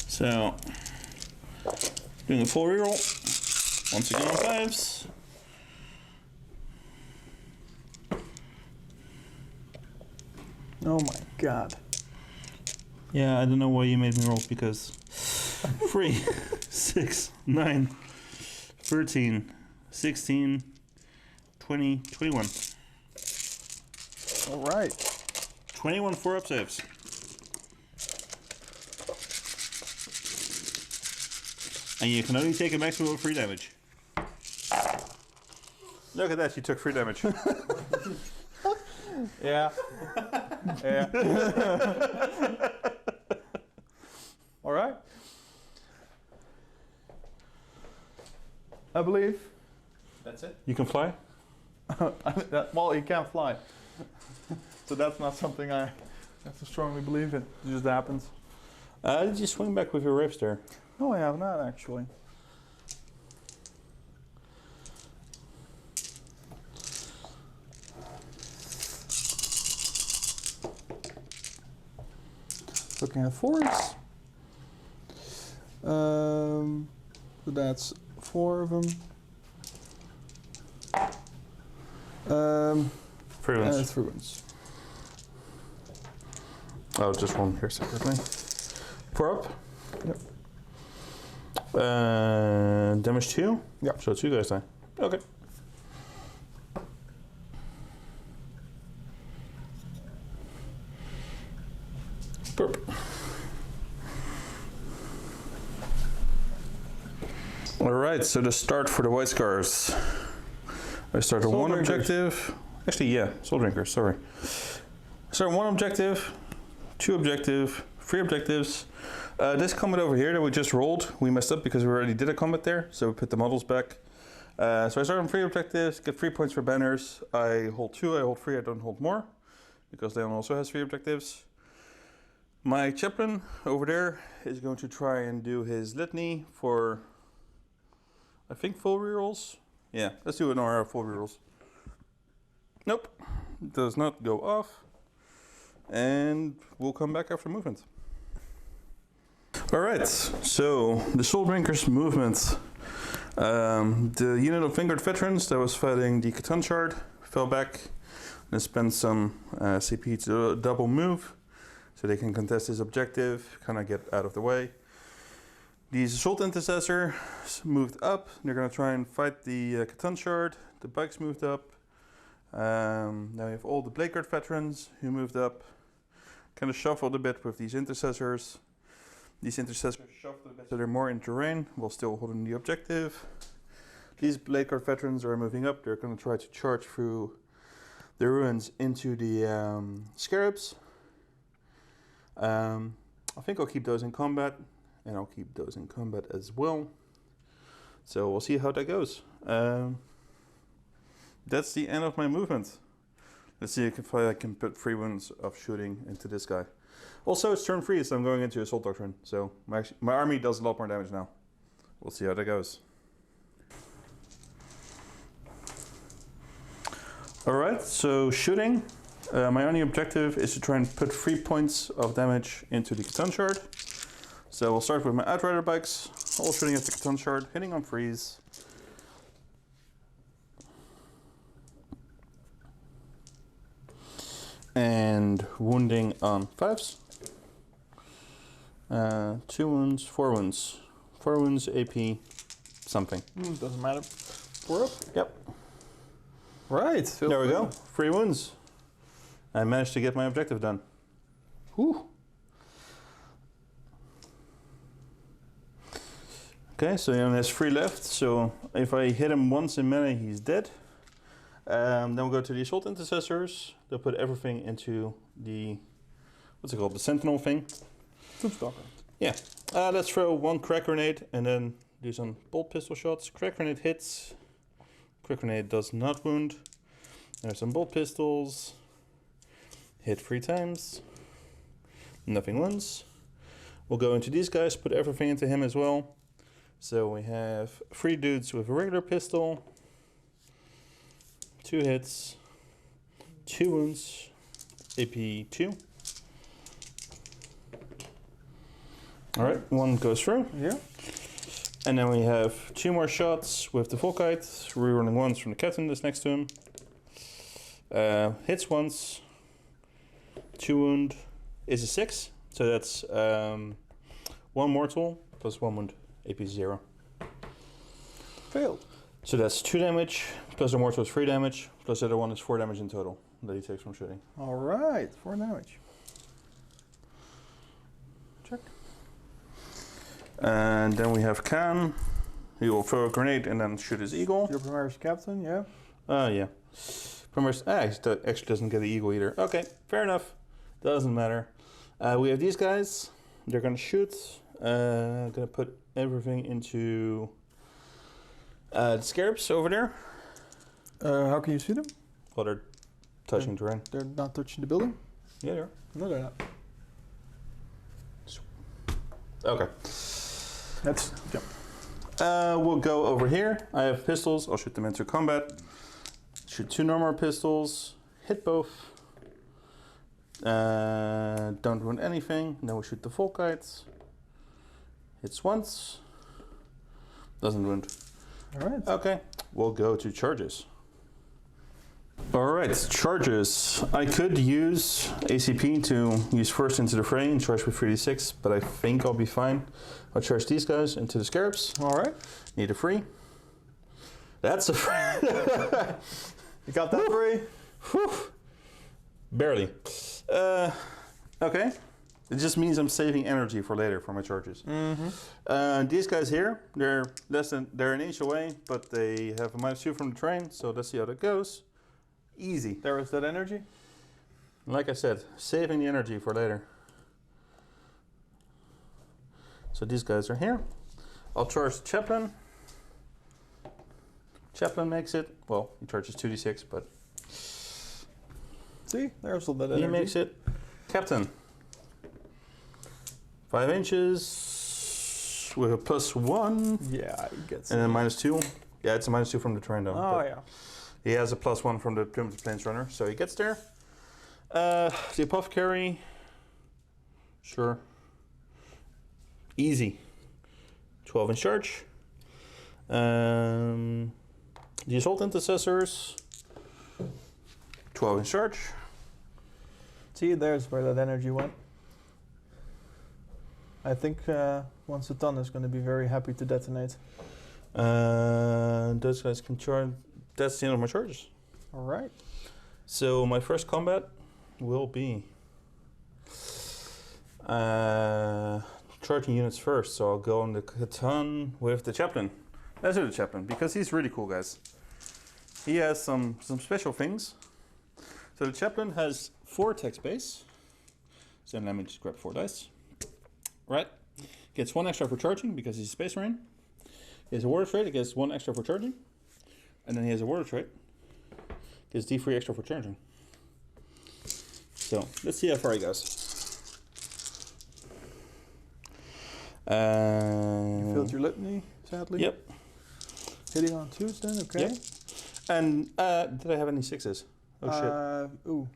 So, doing a full reroll. Once again on 5s. Oh my god. Yeah, I don't know why you made me roll, because 3, 6, 9, 13, 16, 20, 21. All right. 21 4-up saves. And you can only take a maximum of 3 damage. Look at that, you took 3 damage. Yeah. Yeah. All right. I believe. That's it? You can fly? Well, he can't fly. So that's not something I have to strongly believe in. It just happens. Did you swing back with your riffs there? No, I have not actually. Looking at 4s. So that's 4 of them. 3 ones. 3 ones. Oh, just one here separately. 4 up. Yep. Damage 2? Yep. So 2 guys die. Okay. Burp. Alright, so the start for the White Scars. I start with 1 objective. Actually, yeah, Souldrinkers, sorry. Start 1 objective, 2 objective, 3 objectives. This combat over here that we just rolled, we messed up because we already did a combat there, so we put the models back. So I start on 3 objectives, get 3 points for banners. I hold 2, I hold 3, I don't hold more, because Leon also has 3 objectives. My chaplain over there is going to try and do his litany for, I think, full rerolls. Yeah, let's do an RR full rerolls. Nope, does not go off. And we'll come back after movement. Alright, so the Souldrinkers movement. The unit of Vanguard veterans that was fighting the Catan Shard fell back and spent some CP to double move so they can contest this objective, kind of get out of the way. The Assault Intercessor moved up. They're going to try and fight the Catan Shard. The bikes moved up. Now we have all the Bladeguard veterans who moved up. Kind of shuffled a bit with these intercessors. These intercessors shoved a bit so they're more in terrain while still holding the objective. These Blade Guard veterans are moving up. They're going to try to charge through the ruins into the scarabs. I think I'll keep those in combat, and I'll keep those in combat as well. So we'll see how that goes. That's the end of my movement. Let's see if I can put 3 wounds of shooting into this guy. Also, it's turn 3, so I'm going into Assault Doctrine. So my army does a lot more damage now. We'll see how that goes. Alright, so shooting. My only objective is to try and put 3 points of damage into the Catan Shard. So we'll start with my Outrider bikes, all shooting at the Catan Shard, hitting on 3s. And wounding on 5s. 2 wounds, 4 wounds. 4 wounds, AP, something. Doesn't matter. 4 up? Yep. Right. There we go. 3 wounds. I managed to get my objective done. Whew. Okay, so he only has 3 left. So if I hit him once in melee, he's dead. Then we'll go to the Assault Intercessors. They'll put everything into the, what's it called, the Sentinel thing. Troopstalker. Yeah. Let's throw 1 crack grenade and then do some bolt pistol shots. Crack grenade hits. Crack grenade does not wound. There's some bolt pistols. Hit 3 times. Nothing wounds. We'll go into these guys, put everything into him as well. So we have 3 dudes with a regular pistol. 2 hits. 2 wounds. AP 2. Alright, 1 goes through. Yeah. And then we have 2 more shots with the Volkite, rerolling ones from the captain that's next to him. Hits once, 2 wound is a 6, so that's 1 mortal plus 1 wound, AP 0. Failed. So that's 2 damage, plus the mortal is 3 damage, plus the other one is 4 damage in total that he takes from shooting. All right. 4 damage. Check. And then we have Khan. He will throw a grenade and then shoot his eagle. Your Primaris captain, yeah. Yeah. Primaris, he actually doesn't get the eagle either. Okay, fair enough. Doesn't matter. We have these guys. They're gonna shoot. Gonna put everything into the scarabs over there. How can you see them? Well, they're touching terrain. They're not touching the building? Yeah, they are. No, they're not. Okay. Let's jump. We'll go over here. I have pistols. I'll shoot them into combat. Shoot 2 normal pistols. Hit both. Don't wound anything. Then we'll shoot the Volkites. Hits once. Doesn't wound. All right. Okay. We'll go to charges. Alright, charges. I could use ACP to use first into the fray and charge with 3d6, but I think I'll be fine. I'll charge these guys into the scarabs. All right. Need a free. That's a free. You got that free? Whew. Barely. Okay. It just means I'm saving energy for later for my charges. Mm-hmm. These guys here, they're an inch away, but they have a -2 from the train, so let's see how that goes. Easy. There is that energy. Like I said, saving the energy for later. So these guys are here. I'll charge the Chaplain. Chaplain makes it. Well, he charges 2d6, but See, there's all that energy. he makes it. Captain. 5 inches with a +1. Yeah, he gets And it. then -2. Yeah, it's a -2 from the terrain though. Oh, but yeah. he has a +1 from the Primitive Plains Runner, so he gets there. The Apothecary. Sure. Easy. 12 in charge. The Assault Intercessors. 12 in charge. See, there's where that energy went. I think once a ton is going to be very happy to detonate. Those guys can charge. That's the end of my charges. All right. So my first combat will be charging units first, so I'll go on the Catan with the Chaplain. Let's do the Chaplain, because he's really cool, guys. He has some special things. So the Chaplain has 4 attack space. So let me just grab 4 dice. Right. Gets 1 extra for charging, because he's a Space Marine. He has a Warrior trait, it gets 1 extra for charging. And then he has a Warrior trait. Gets D3 extra for charging. So, let's see how far he goes. You filled your litany, sadly. Yep. Hitting on 2s then, okay. Yep. And did I have any 6s? Oh shit. Ooh.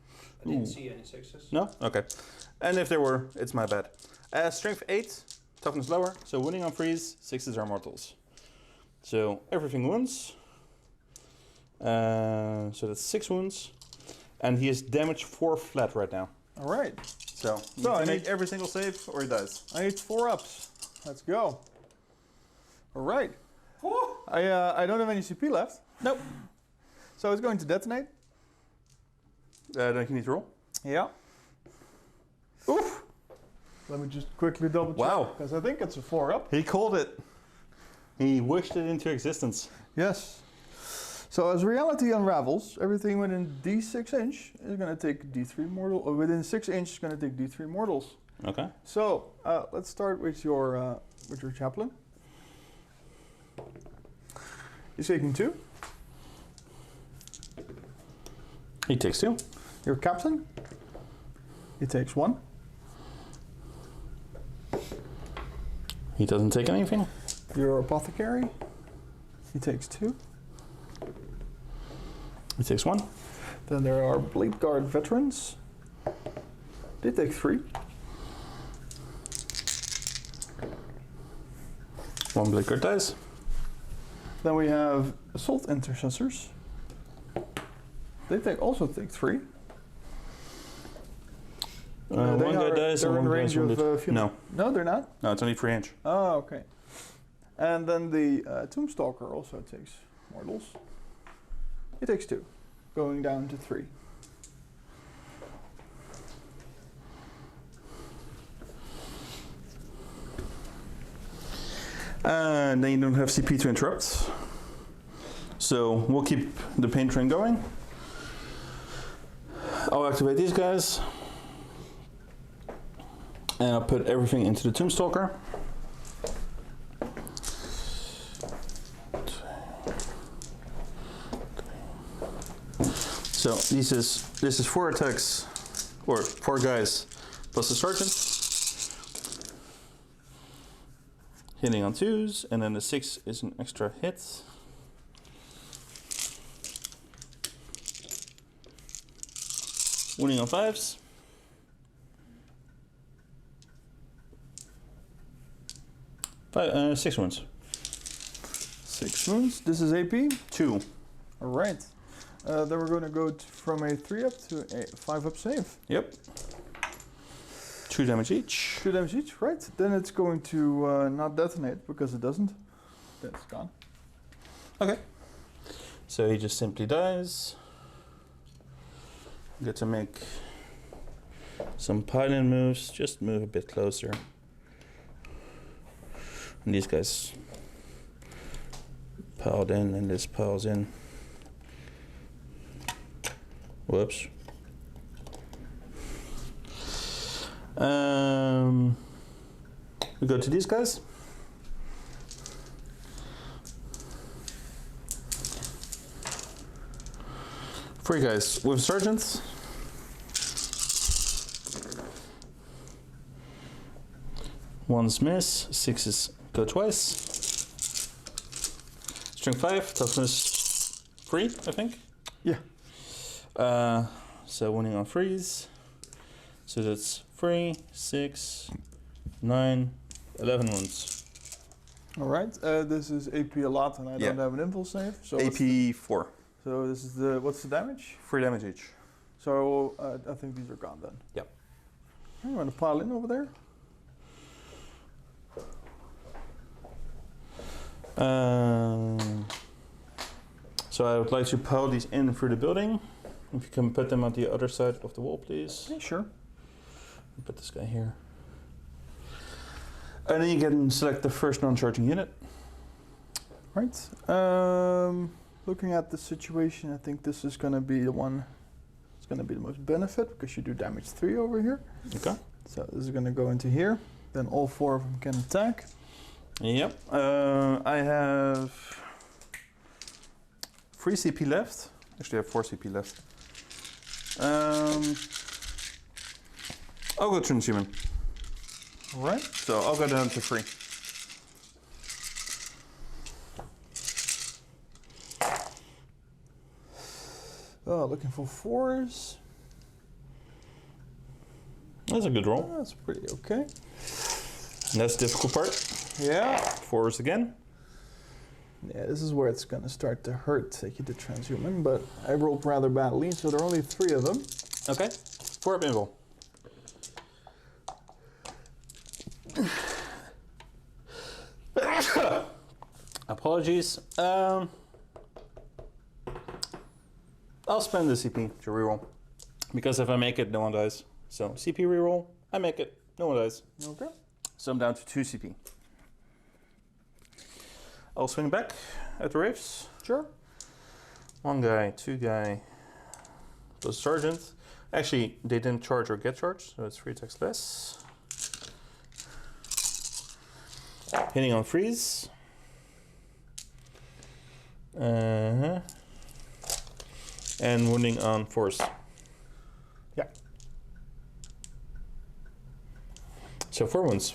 I didn't see any 6s. No? Okay. And if there were, it's my bad. Strength 8, toughness lower, so winning on freeze, 6s are mortals. So everything wounds. So that's 6 wounds. And he is damage 4 flat right now. Alright. So you So can I make need- every single save or he dies. I need 4 ups. Let's go. Alright. I don't have any CP left. Nope. So it's going to detonate. Then you need to roll. Yeah. Oof. Let me just quickly double check. Wow. Because I think it's a 4 up. He called it. He wished it into existence. Yes. So as reality unravels, everything within D6 inch is going to take D3 mortal, or within 6 inch is going to take D3 mortals. Okay. So let's start with your chaplain. He's taking 2. He takes 2. Your captain, he takes 1. He doesn't take anything. Your apothecary, he takes 2. He takes 1. Then there are Blade Guard veterans. They take 3. 1 Blade Guard dies. Then we have Assault Intercessors. They also take 3. One guy dies and they're in one range guy's of wounded. few. No. No, they're not. No, it's only 3 inch. Oh, okay. And then the Tombstalker also takes mortals. He takes 2, going down to 3. And then you don't have CP to interrupt. So we'll keep the pain train going. I'll activate these guys. And I'll put everything into the Tombstalker. So this is 4 attacks, or 4 guys, plus the sergeant. Hitting on 2s, and then the 6 is an extra hit. Wounding on 5s. Six wounds. 6 wounds. This is AP. 2. All right. Then we're going to go from a 3 up to a 5 up save. Yep. 2 damage each. 2 damage each, right? Then it's going to not detonate because it doesn't. That's gone. Okay. So he just simply dies. Get to make some piling moves. Just move a bit closer. And these guys piled in, and this piles in. Whoops. We go to these guys. Three guys with sergeants. One's miss, 6s go twice. Strength 5, toughness 3, I think. Yeah. So winning on freeze. So that's 3, 6, 9, 11 wounds. All right. This is AP a lot, and I don't have an impulse save. So AP 4. So this is what's the damage? 3 damage each. So I think these are gone then. Yep. You want to pile in over there? So I would like to pile these in through the building. If you can put them on the other side of the wall, please. Yeah, sure. Put this guy here. And then you can select the first non-charging unit. Right. Looking at the situation, I think this is going to be the one that's going to be the most benefit because you do damage 3 over here. Okay. So this is going to go into here. Then all 4 of them can attack. Yep. I have 3 CP left. Actually, I have 4 CP left. I'll go transhuman. All right. So I'll go down to 3. Looking for 4s. That's a good roll. That's pretty okay. And that's the difficult part. Yeah. 4s again. Yeah, this is where it's going to start to hurt that you did transhuman, but I rolled rather badly, so there are only 3 of them. Okay. 4 up invul. Apologies. I'll spend the CP to reroll. Because if I make it, no one dies. So CP reroll, I make it, no one dies. Okay. So I'm down to 2 CP. I'll swing back at the Wraiths. Sure. 1 guy, 2 guy, plus Sergeant. Actually, they didn't charge or get charged, so it's 3 attacks less. Hitting on freeze. And wounding on force. Yeah. So 4 wounds.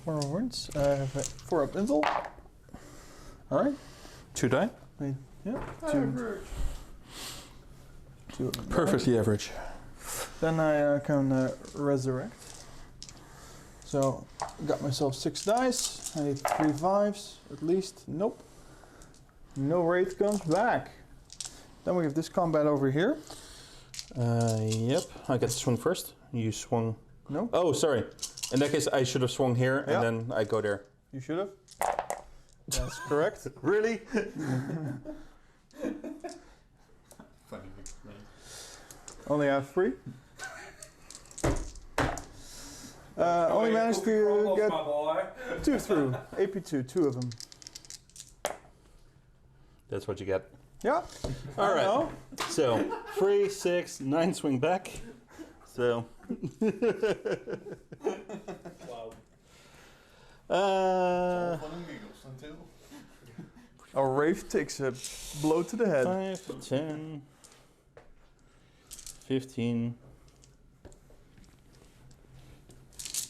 4 wounds. 4 up invul. All right. 2 die. Yeah. 2 of them. Perfectly average. Then I can resurrect. So, got myself 6 dice. I need 3 5s at least. Nope. No Wraith comes back. Then we have this combat over here. Yep. I get to swing first. You swung. No. Oh, sorry. In that case, I should have swung here Yeah. and then I go there. You should have. That's correct. Really? Funny mix, man. Only have 3. Only managed to get 2 through. AP2, 2 of them. That's what you get. Yeah. All right. know. So 3, 6, 9 swing back. So. Wow. Our Wraith takes a blow to the head. 5, 10, 15,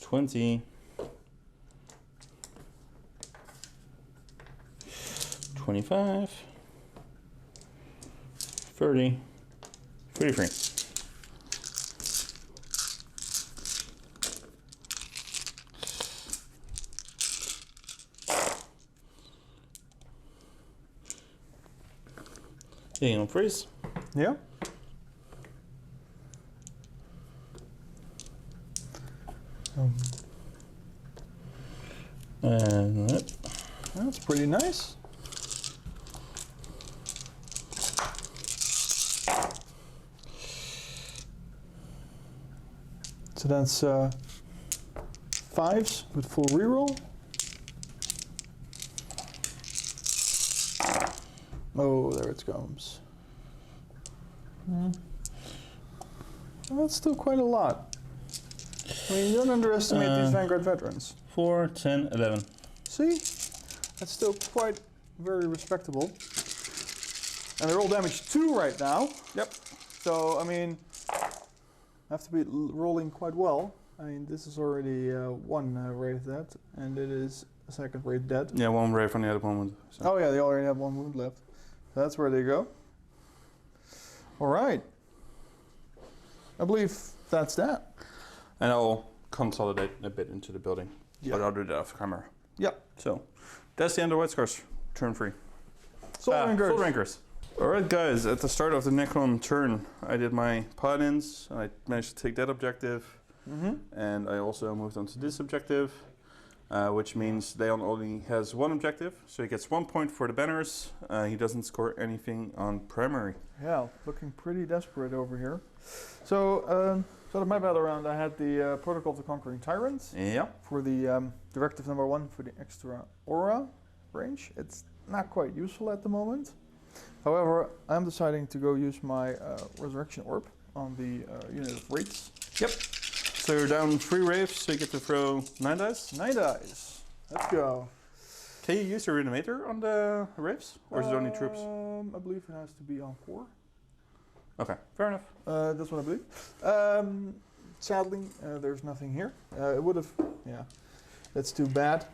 20, 25, 30, 33. Hitting on freeze. Yeah. And that. That's pretty nice. So that's 5s with full reroll. Oh, there it comes. Well, that's still quite a lot. I mean, you don't underestimate these Vanguard veterans. 4, 10, 11. See? That's still quite very respectable. And they're all damage 2 right now. Yep. So, I mean, I have to be rolling quite well. I mean, this is already 1 Wraith dead, and it is a 2nd Wraith dead. Yeah, 1 Wraith on the other one. So. Oh yeah, they already have 1 wound left. So that's where they go. All right. I believe that's that. And I'll consolidate a bit into the building. Yeah. But I'll do that off camera. Yeah. So, that's the end of White Scars. Turn 3. Souldrinkers. Souldrinkers. Alright guys, at the start of the Necron turn, I did my paladins. I managed to take that objective. And I also moved on to this objective. Which means Leon only has 1 objective. So he gets 1 point for the banners. He doesn't score anything on primary. Yeah, looking pretty desperate over here. So, So the map battle round, I had the Protocol to Conquering Tyrants Yeah. for the Directive number 1 for the extra aura range. It's not quite useful at the moment. However, I'm deciding to go use my Resurrection Orb on the unit of Wraiths. Yep. So you're down 3 Wraiths, so you get to throw 9 dice. 9 dice. Let's go. Can you use the Reanimator on the Wraiths? Or is it only troops? I believe it has to be on 4. Okay, fair enough. That's what I believe. Sadly, there's nothing here. It would have, yeah, that's too bad.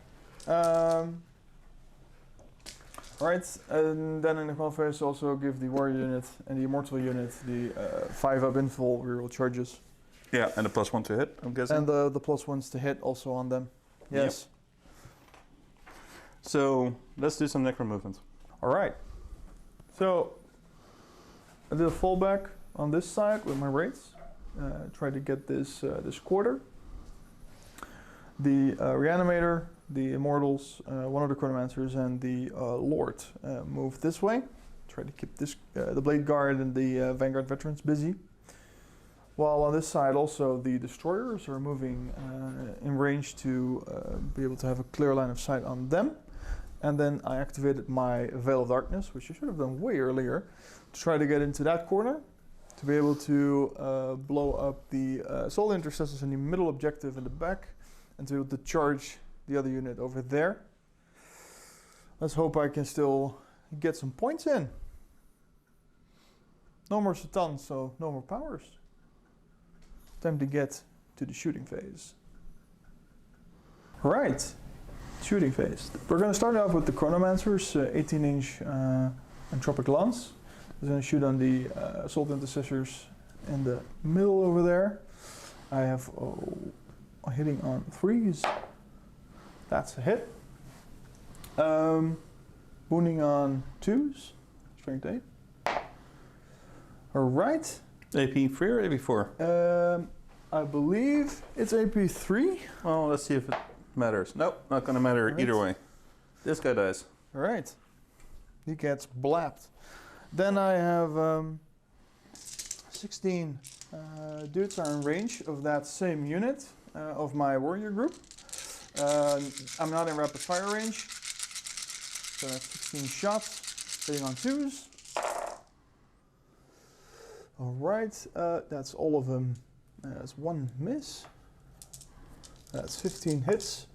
Alright, and then in the qualifiers also give the Warrior unit and the Immortal unit the 5-up infill reroll charges. Yeah, and the +1 to hit, I'm guessing. And the +1s to hit also on them. Yes. Yep. So let's do some Necron movement. Alright. So I did a fallback on this side with my Wraiths. Try to get this this quarter. The Reanimator, the Immortals, one of the Chronomancers, and the Lord move this way. Try to keep this the Blade Guard and the Vanguard Veterans busy. While on this side also the Destroyers are moving in range to be able to have a clear line of sight on them. And then I activated my Veil of Darkness, which I should have done way earlier, to try to get into that corner, to be able to blow up the Soul Intercessors in the middle objective in the back, and to be able to charge the other unit over there. Let's hope I can still get some points in. No more Satans, so no more powers. Time to get to the shooting phase. Right, shooting phase. We're going to start off with the Chronomancers, 18-inch Entropic Lance. I'm going to shoot on the Assault Intercessors in the middle over there. I have hitting on 3s. That's a hit. Wounding on 2s. Strength 8. Alright. AP 3 or AP 4? I believe it's AP 3. Well, let's see if it matters. Nope, not gonna matter either way. This guy dies. Alright. He gets blapped. Then I have 16 dudes are in range of that same unit of my warrior group. I'm not in rapid fire range. So that's 16 shots, hitting on 2s. Alright, that's all of them. That's 1 miss. That's 15 hits.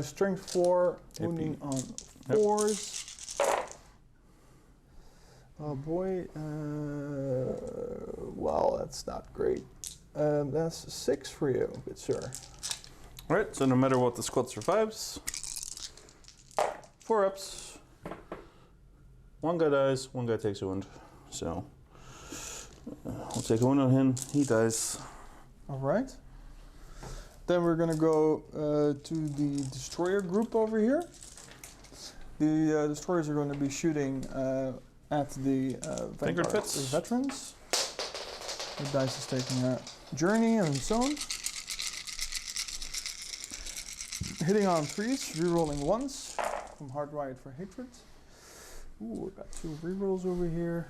Strength 4, wounding on 4s. Oh boy, well, that's not great. That's 6 for you, good sir. Alright, so no matter what, the squad survives. 4 ups. 1 guy dies, 1 guy takes a wound. So, we'll take a wound on him, he dies. Alright. Then we're gonna go to the Destroyer group over here. The Destroyers are going to be shooting at the Vanguard Veterans. The dice is taking a journey on its own. Hitting on 3s, rerolling 1s from Hardwired for Hatred. Ooh, I got 2 rerolls over here.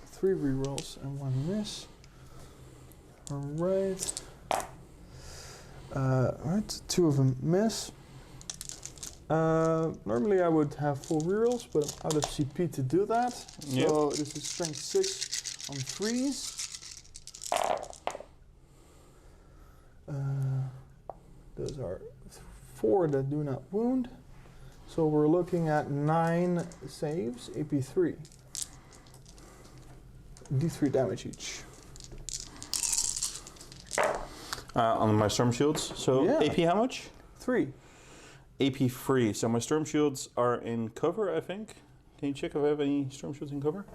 3 rerolls and 1 miss. Alright. Right, 2 of them miss. Normally I would have full rerolls, but I'm out of CP to do that. So this is strength 6 on 3s. Those are 4 that do not wound. So we're looking at 9 saves, AP 3. D3 damage each. On my Storm Shields. So Yeah. AP how much? 3. AP 3. So my Storm Shields are in cover, I think. Can you check if I have any Storm Shields in cover?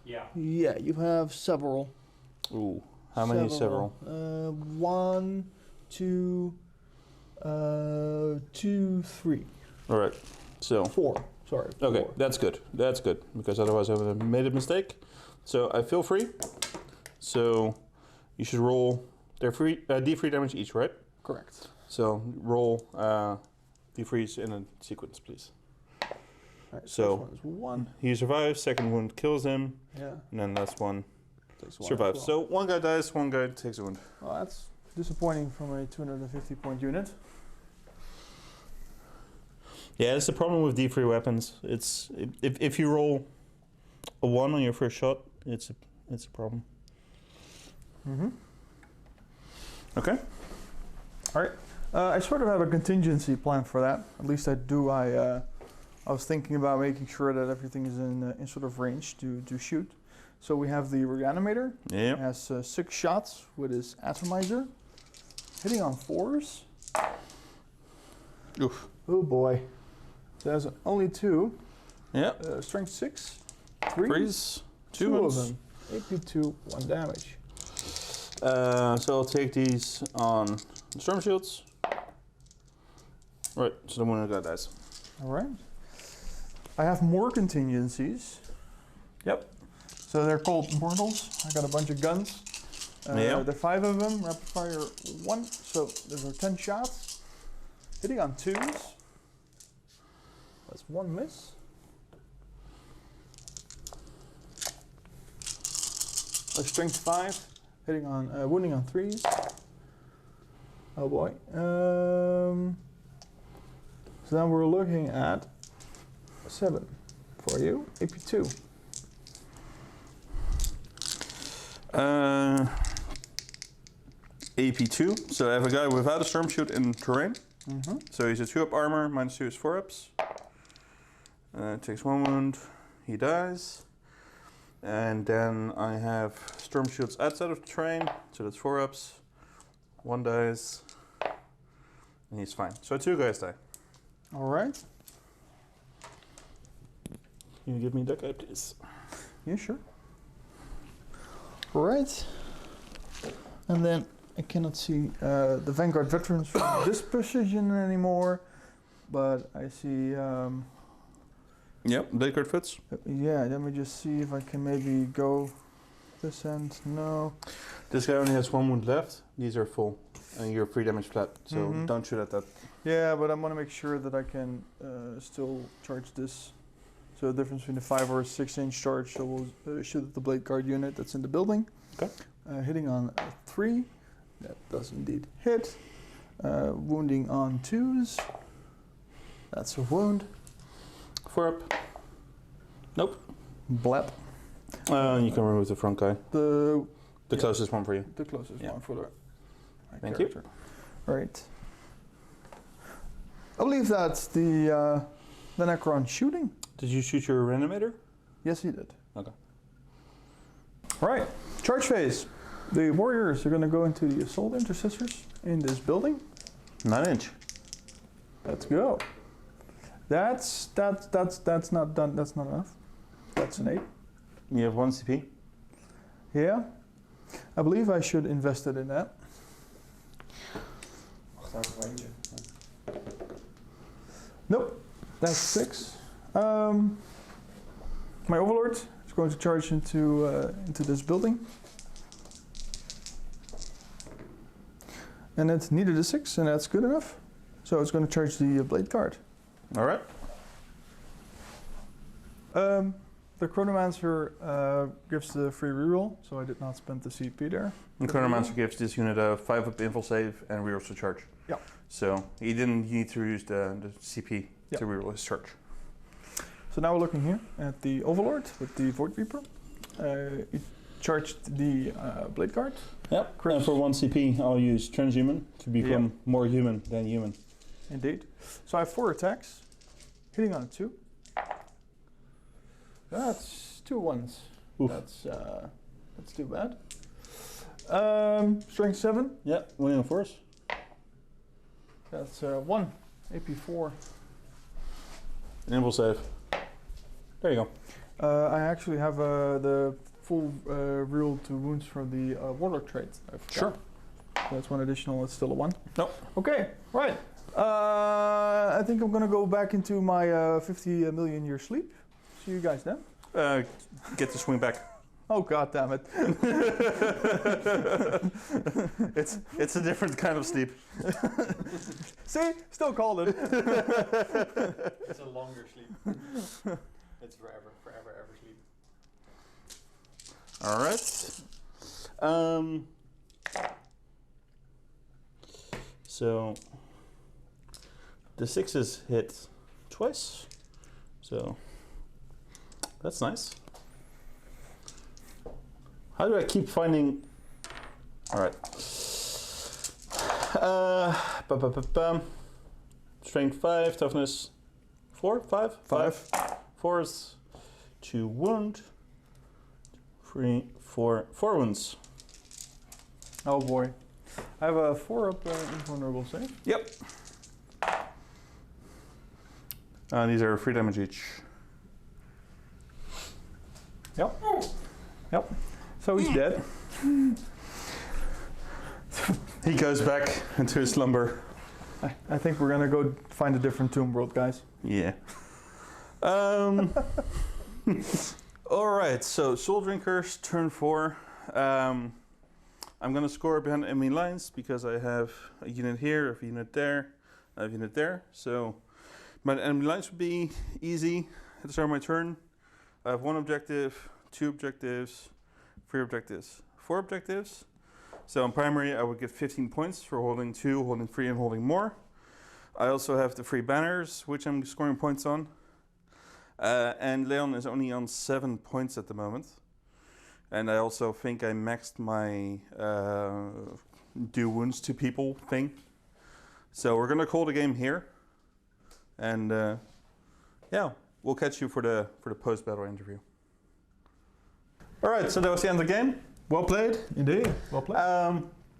Yeah, you have several. Ooh, how many several? 1, 2, 2, 3. All right, so. 4, sorry. Okay, 4. that's good. That's good, because otherwise I would have made a mistake. So I feel free. So you should roll their D3 damage each, right? Correct. So roll D3s in a sequence, please. Right, So first one is 1. he survives, second wound kills him, Yeah. and then last one Takes a while survives. as well. So one guy dies, one guy takes a wound. Well, that's disappointing from a 250 point unit. Yeah, that's the problem with D3 weapons. It's if you roll a 1 on your first shot, it's a problem. Mm-hmm. Okay. All right. I sort of have a contingency plan for that. At least I do. I was thinking about making sure that everything is in sort of range to shoot. So we have the reanimator. Yeah. It has 6 shots with his atomizer, hitting on 4s. Oof. Oh boy. So there's only 2. Yeah. Strength 6. 3. Freeze. 2 of wounds. them. AP2, 1 damage. So I'll take these on storm shields. Right. So the one guy dies. All right. I have more contingencies. Yep. So they're called mortals. I got a bunch of guns. Yeah. There are 5 of them. Rapid fire 1. So those are 10 shots. Hitting on 2s. That's 1 miss. A strength 5. Hitting on wounding on 3s. Oh boy. So then we're looking at 7 for you. AP2. AP2. So I have a guy without a storm shield in terrain. Mm-hmm. So he's a 2-up armor, -2 is 4-ups. Takes 1 wound, he dies. And then I have storm shields outside of terrain, so that's 4-ups. 1 dies, and he's fine. So 2 guys die. All right. Can you give me that guy, please? Yeah, sure. All right. And then I cannot see the Vanguard veterans from this position anymore, but I see. Yep, blade guard fits. Yeah, let me just see if I can maybe go this end. No. This guy only has 1 wound left. These are full, and you're 3 damage flat, so Mhm. don't shoot at that. Yeah, but I want to make sure that I can still charge this. So the difference between the 5 or 6 inch charge, so we'll shoot at the blade guard unit that's in the building. Okay. Hitting on 3, that does indeed hit. Wounding on 2s, that's a wound. 4-up. Nope. Blap. You can remove the front guy. The The closest one for you. the closest Yeah. one for the my Thank character. Right. I believe that's the Necron shooting. Did you shoot your reanimator? Yes, he did. Okay. All right, charge phase. The warriors are going to go into the assault intercessors in this building. 9 inch. Let's go. That's not done. That's not enough. That's an 8. You have 1 CP. Yeah, I believe I should invest it in that. Nope, that's 6. My overlord is going to charge into this building, and it's needed a 6, and that's good enough. So it's going to charge the blade card. All right. The Chronomancer gives the free reroll, so I did not spend the CP there. The Chronomancer gives this unit a 5-up infil save and rerolls to charge. Yep. So he didn't need to use the CP Yep. to reroll his charge. So now we're looking here at the Overlord with the Void Reaper. It charged the blade card. Yep. Chris. And for 1 CP, I'll use transhuman to become more human than human. Indeed. So I have 4 attacks, hitting on a 2. That's 2 1s. Oof. That's too bad. Strength 7. Yeah, winning on force. That's 1. AP4. Infil save. There you go. I actually have the full reroll to wounds for the Warlock trait. I forgot. Sure. That's 1 additional. It's still a 1. Nope. Okay, right. I think I'm gonna go back into my 50 million year sleep. See you guys then. Get the swing back. Oh god damn it. It's a different kind of sleep. See? Still called it. It's a longer sleep. It's forever sleep. All right. So the 6s hit twice. So that's nice. How do I keep finding? All right. Strength 5, toughness 4, 5, 5. 4 is 2 wound. 3, 4 wounds. Oh boy. I have a 4 up invulnerable save. Yep. These are 3 damage each. Yep. Yep. So he's dead. He goes back into his slumber. I think we're gonna go find a different tomb world, guys. Yeah. All right, so Souldrinkers, turn 4. I'm gonna score behind enemy lines because I have a unit here, a unit there, a unit there. So my enemy lines would be easy at the start of my turn. I have 1 objective, 2 objectives, 3 objectives, 4 objectives. So in primary, I would get 15 points for holding 2, holding 3, and holding more. I also have the 3 banners, which I'm scoring points on. And Leon is only on 7 points at the moment. And I also think I maxed my do wounds to people thing. So we're gonna call the game here. And yeah, we'll catch you for the post-battle interview. All right, so that was the end of the game. Well played. Indeed. Well played.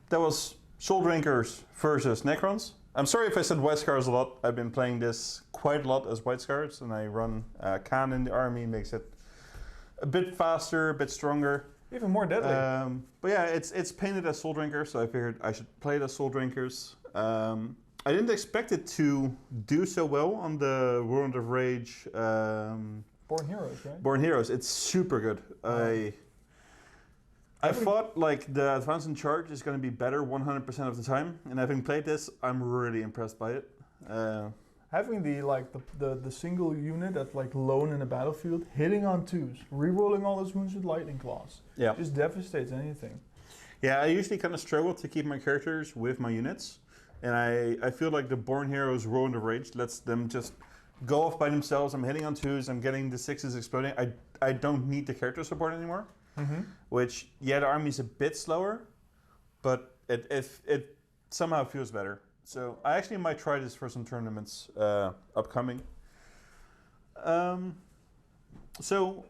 That was Souldrinkers versus Necrons. I'm sorry if I said White Scars a lot. I've been playing this quite a lot as White Scars, and I run Khan in the army, makes it a bit faster, a bit stronger. Even more deadly. But yeah, it's painted as Souldrinkers, so I figured I should play it as Souldrinkers. I didn't expect it to do so well on the World of Rage. Born Heroes, right? Born Heroes. It's super good. I thought like the advance in charge is going to be better 100% of the time, and having played this, I'm really impressed by it. Having the single unit that's like lone in the battlefield, hitting on 2s, rerolling all his wounds with lightning claws, Yeah. just devastates anything. Yeah, I usually kind of struggle to keep my characters with my units, and I feel like the Born Heroes Roll of Rage lets them just go off by themselves. I'm hitting on 2s, I'm getting the 6s exploding. I don't need the character support anymore. Mm-hmm. Which, yeah, the army's a bit slower, but it somehow feels better. So I actually might try this for some tournaments upcoming. So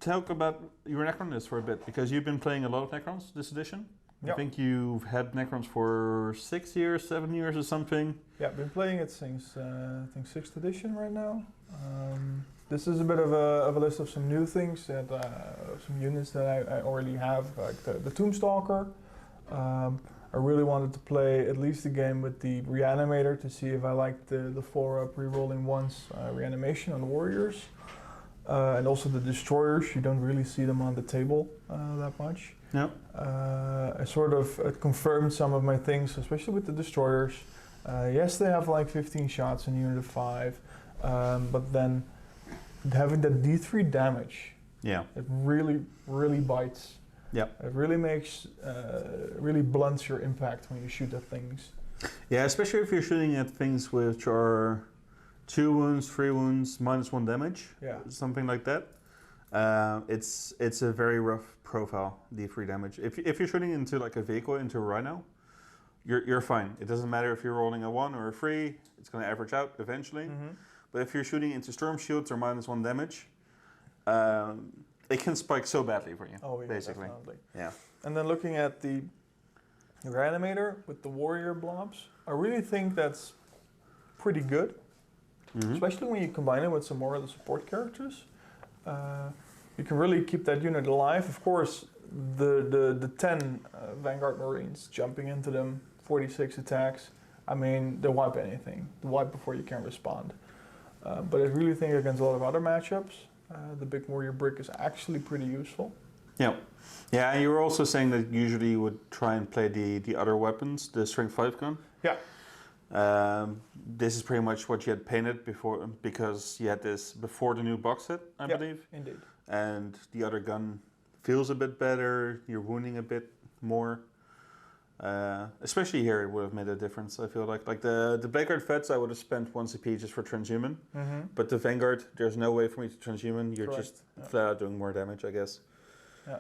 talk about your Necrons for a bit, because you've been playing a lot of Necrons this edition. Yep. I think you've had Necrons for 6 years, 7 years or something. Yeah, I've been playing it since I think 6th edition right now. This is a bit of a list of some new things, that some units that I already have, like the Tombstalker. I really wanted to play at least a game with the Reanimator to see if I liked the 4-up rerolling once reanimation on the Warriors. And also the Destroyers, you don't really see them on the table that much. No. I sort of confirmed some of my things, especially with the Destroyers. Yes, they have like 15 shots in unit of 5, but then having that D3 damage, Yeah. it really bites. Yeah. It really makes, really blunts your impact when you shoot at things. Yeah, especially if you're shooting at things which are 2 wounds, 3 wounds, -1 damage. Yeah. Something like that. It's a very rough profile, D3 damage. If you're shooting into like a vehicle, into a Rhino, you're fine. It doesn't matter if you're rolling a 1 or a 3, it's going to average out eventually. Mm-hmm. But if you're shooting into storm shields or -1 damage, it can spike so badly for you, Oh, yeah, basically. definitely. Yeah. And then looking at the Reanimator with the Warrior blobs, I really think that's pretty good. Mm-hmm. Especially when you combine it with some more of the support characters. You can really keep that unit alive. Of course, the 10 Vanguard Marines jumping into them, 46 attacks. I mean, they wipe anything. They wipe before you can respond. But I really think against a lot of other matchups, the big Warrior brick is actually pretty useful. Yeah. Yeah, and you were also saying that usually you would try and play the other weapons, the Strength 5 gun. Yeah. This is pretty much what you had painted before, because you had this before the new box set, I believe. Indeed. And the other gun feels a bit better. You're wounding a bit more. Especially here, it would have made a difference. I feel like the Blackguard Vets, I would have spent 1 CP just for transhuman. But the Vanguard, there's no way for me to transhuman. You're Correct. just flat out doing more damage, I guess. Yeah.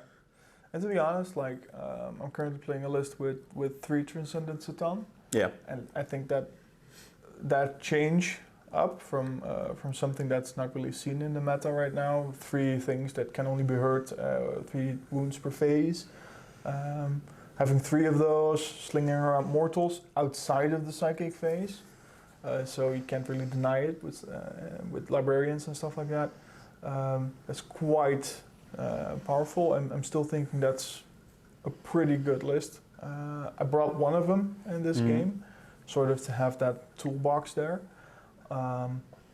And to be honest, like I'm currently playing a list with 3 Transcendent Satan. Yeah. And I think that change up from something that's not really seen in the meta right now, 3 things that can only be hurt, 3 wounds per phase. Having 3 of those slinging around mortals outside of the psychic phase, so you can't really deny it with librarians and stuff like that. That's quite powerful. I'm still thinking that's a pretty good list. I brought one of them in this game, sort of to have that toolbox there.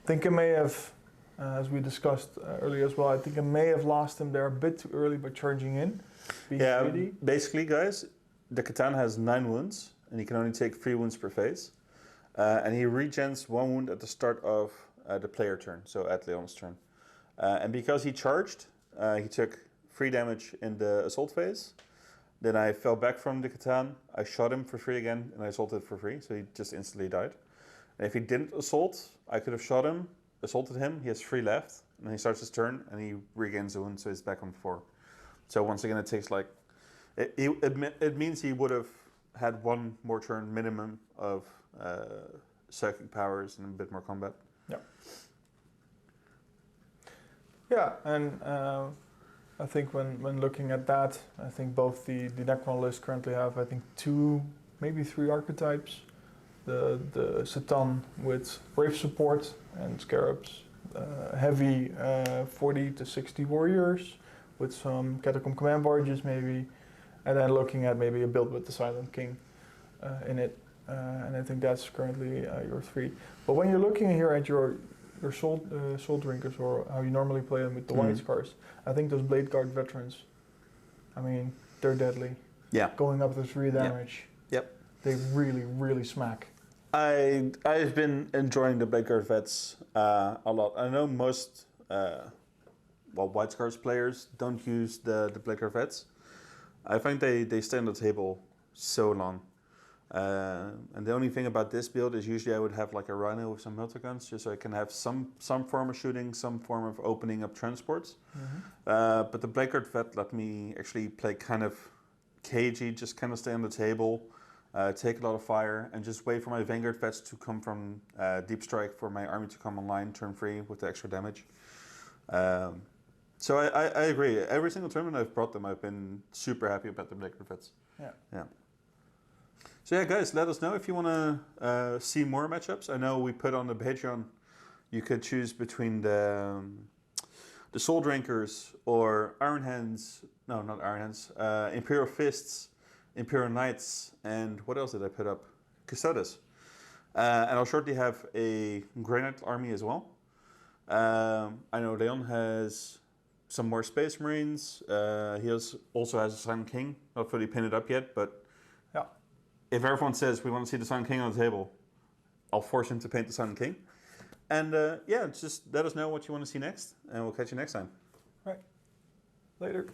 Think I may have, as we discussed earlier as well, I think I may have lost him there a bit too early by charging in. Yeah, greedy. basically, guys, the Catan has 9 wounds, and he can only take 3 wounds per phase. And he regens 1 wound at the start of the player turn, so at Leon's turn. And because he charged, he took 3 damage in the assault phase. Then I fell back from the Catan, I shot him for 3 again, and I assaulted for 3, so he just instantly died. And if he didn't assault, I could have shot him, assaulted him, he has 3 left, and then he starts his turn, and he regains a wound, so he's back on 4. So once again, it takes like, it means he would have had 1 more turn minimum of psychic powers and a bit more combat. Yeah. Yeah, and I think when looking at that, I think both the Necron list currently have, I think 2, maybe 3 archetypes. The Satan with Brave support and Scarabs, heavy 40 to 60 warriors with some Catacomb command barges maybe, and then looking at maybe a build with the Silent King in it. And I think that's currently your 3. But when you're looking here at your Souldrinkers, or how you normally play them with the White Scars, I think those Blade Guard veterans, I mean, they're deadly. Yeah. Going up to 3 damage. Yep. They really, really smack. I've been enjoying the Blackguard Vets a lot. I know most White Scars players don't use the Blackguard Vets. I find they stay on the table so long. And the only thing about this build is usually I would have like a Rhino with some multi-guns, just so I can have some form of shooting, some form of opening up transports. But the Blackguard Vet let me actually play kind of cagey, just kind of stay on the table, take a lot of fire, and just wait for my Vanguard Vets to come from Deep Strike for my army to come online turn 3 with the extra damage. So I agree. Every single tournament I've brought them, I've been super happy about the Blackguard Vets. Yeah. So yeah, guys, let us know if you want to see more matchups. I know we put on the Patreon, you could choose between the Souldrinkers or Iron Hands. No, not Iron Hands. Imperial Fists, Imperial Knights, and what else did I put up? Custodes. And I'll shortly have a Granite army as well. I know Leon has some more Space Marines. He also has a Silent King, not fully pinned up yet, but yeah. If everyone says we want to see the Silent King on the table, I'll force him to paint the Silent King. And yeah, just let us know what you want to see next, and we'll catch you next time. Right. Later.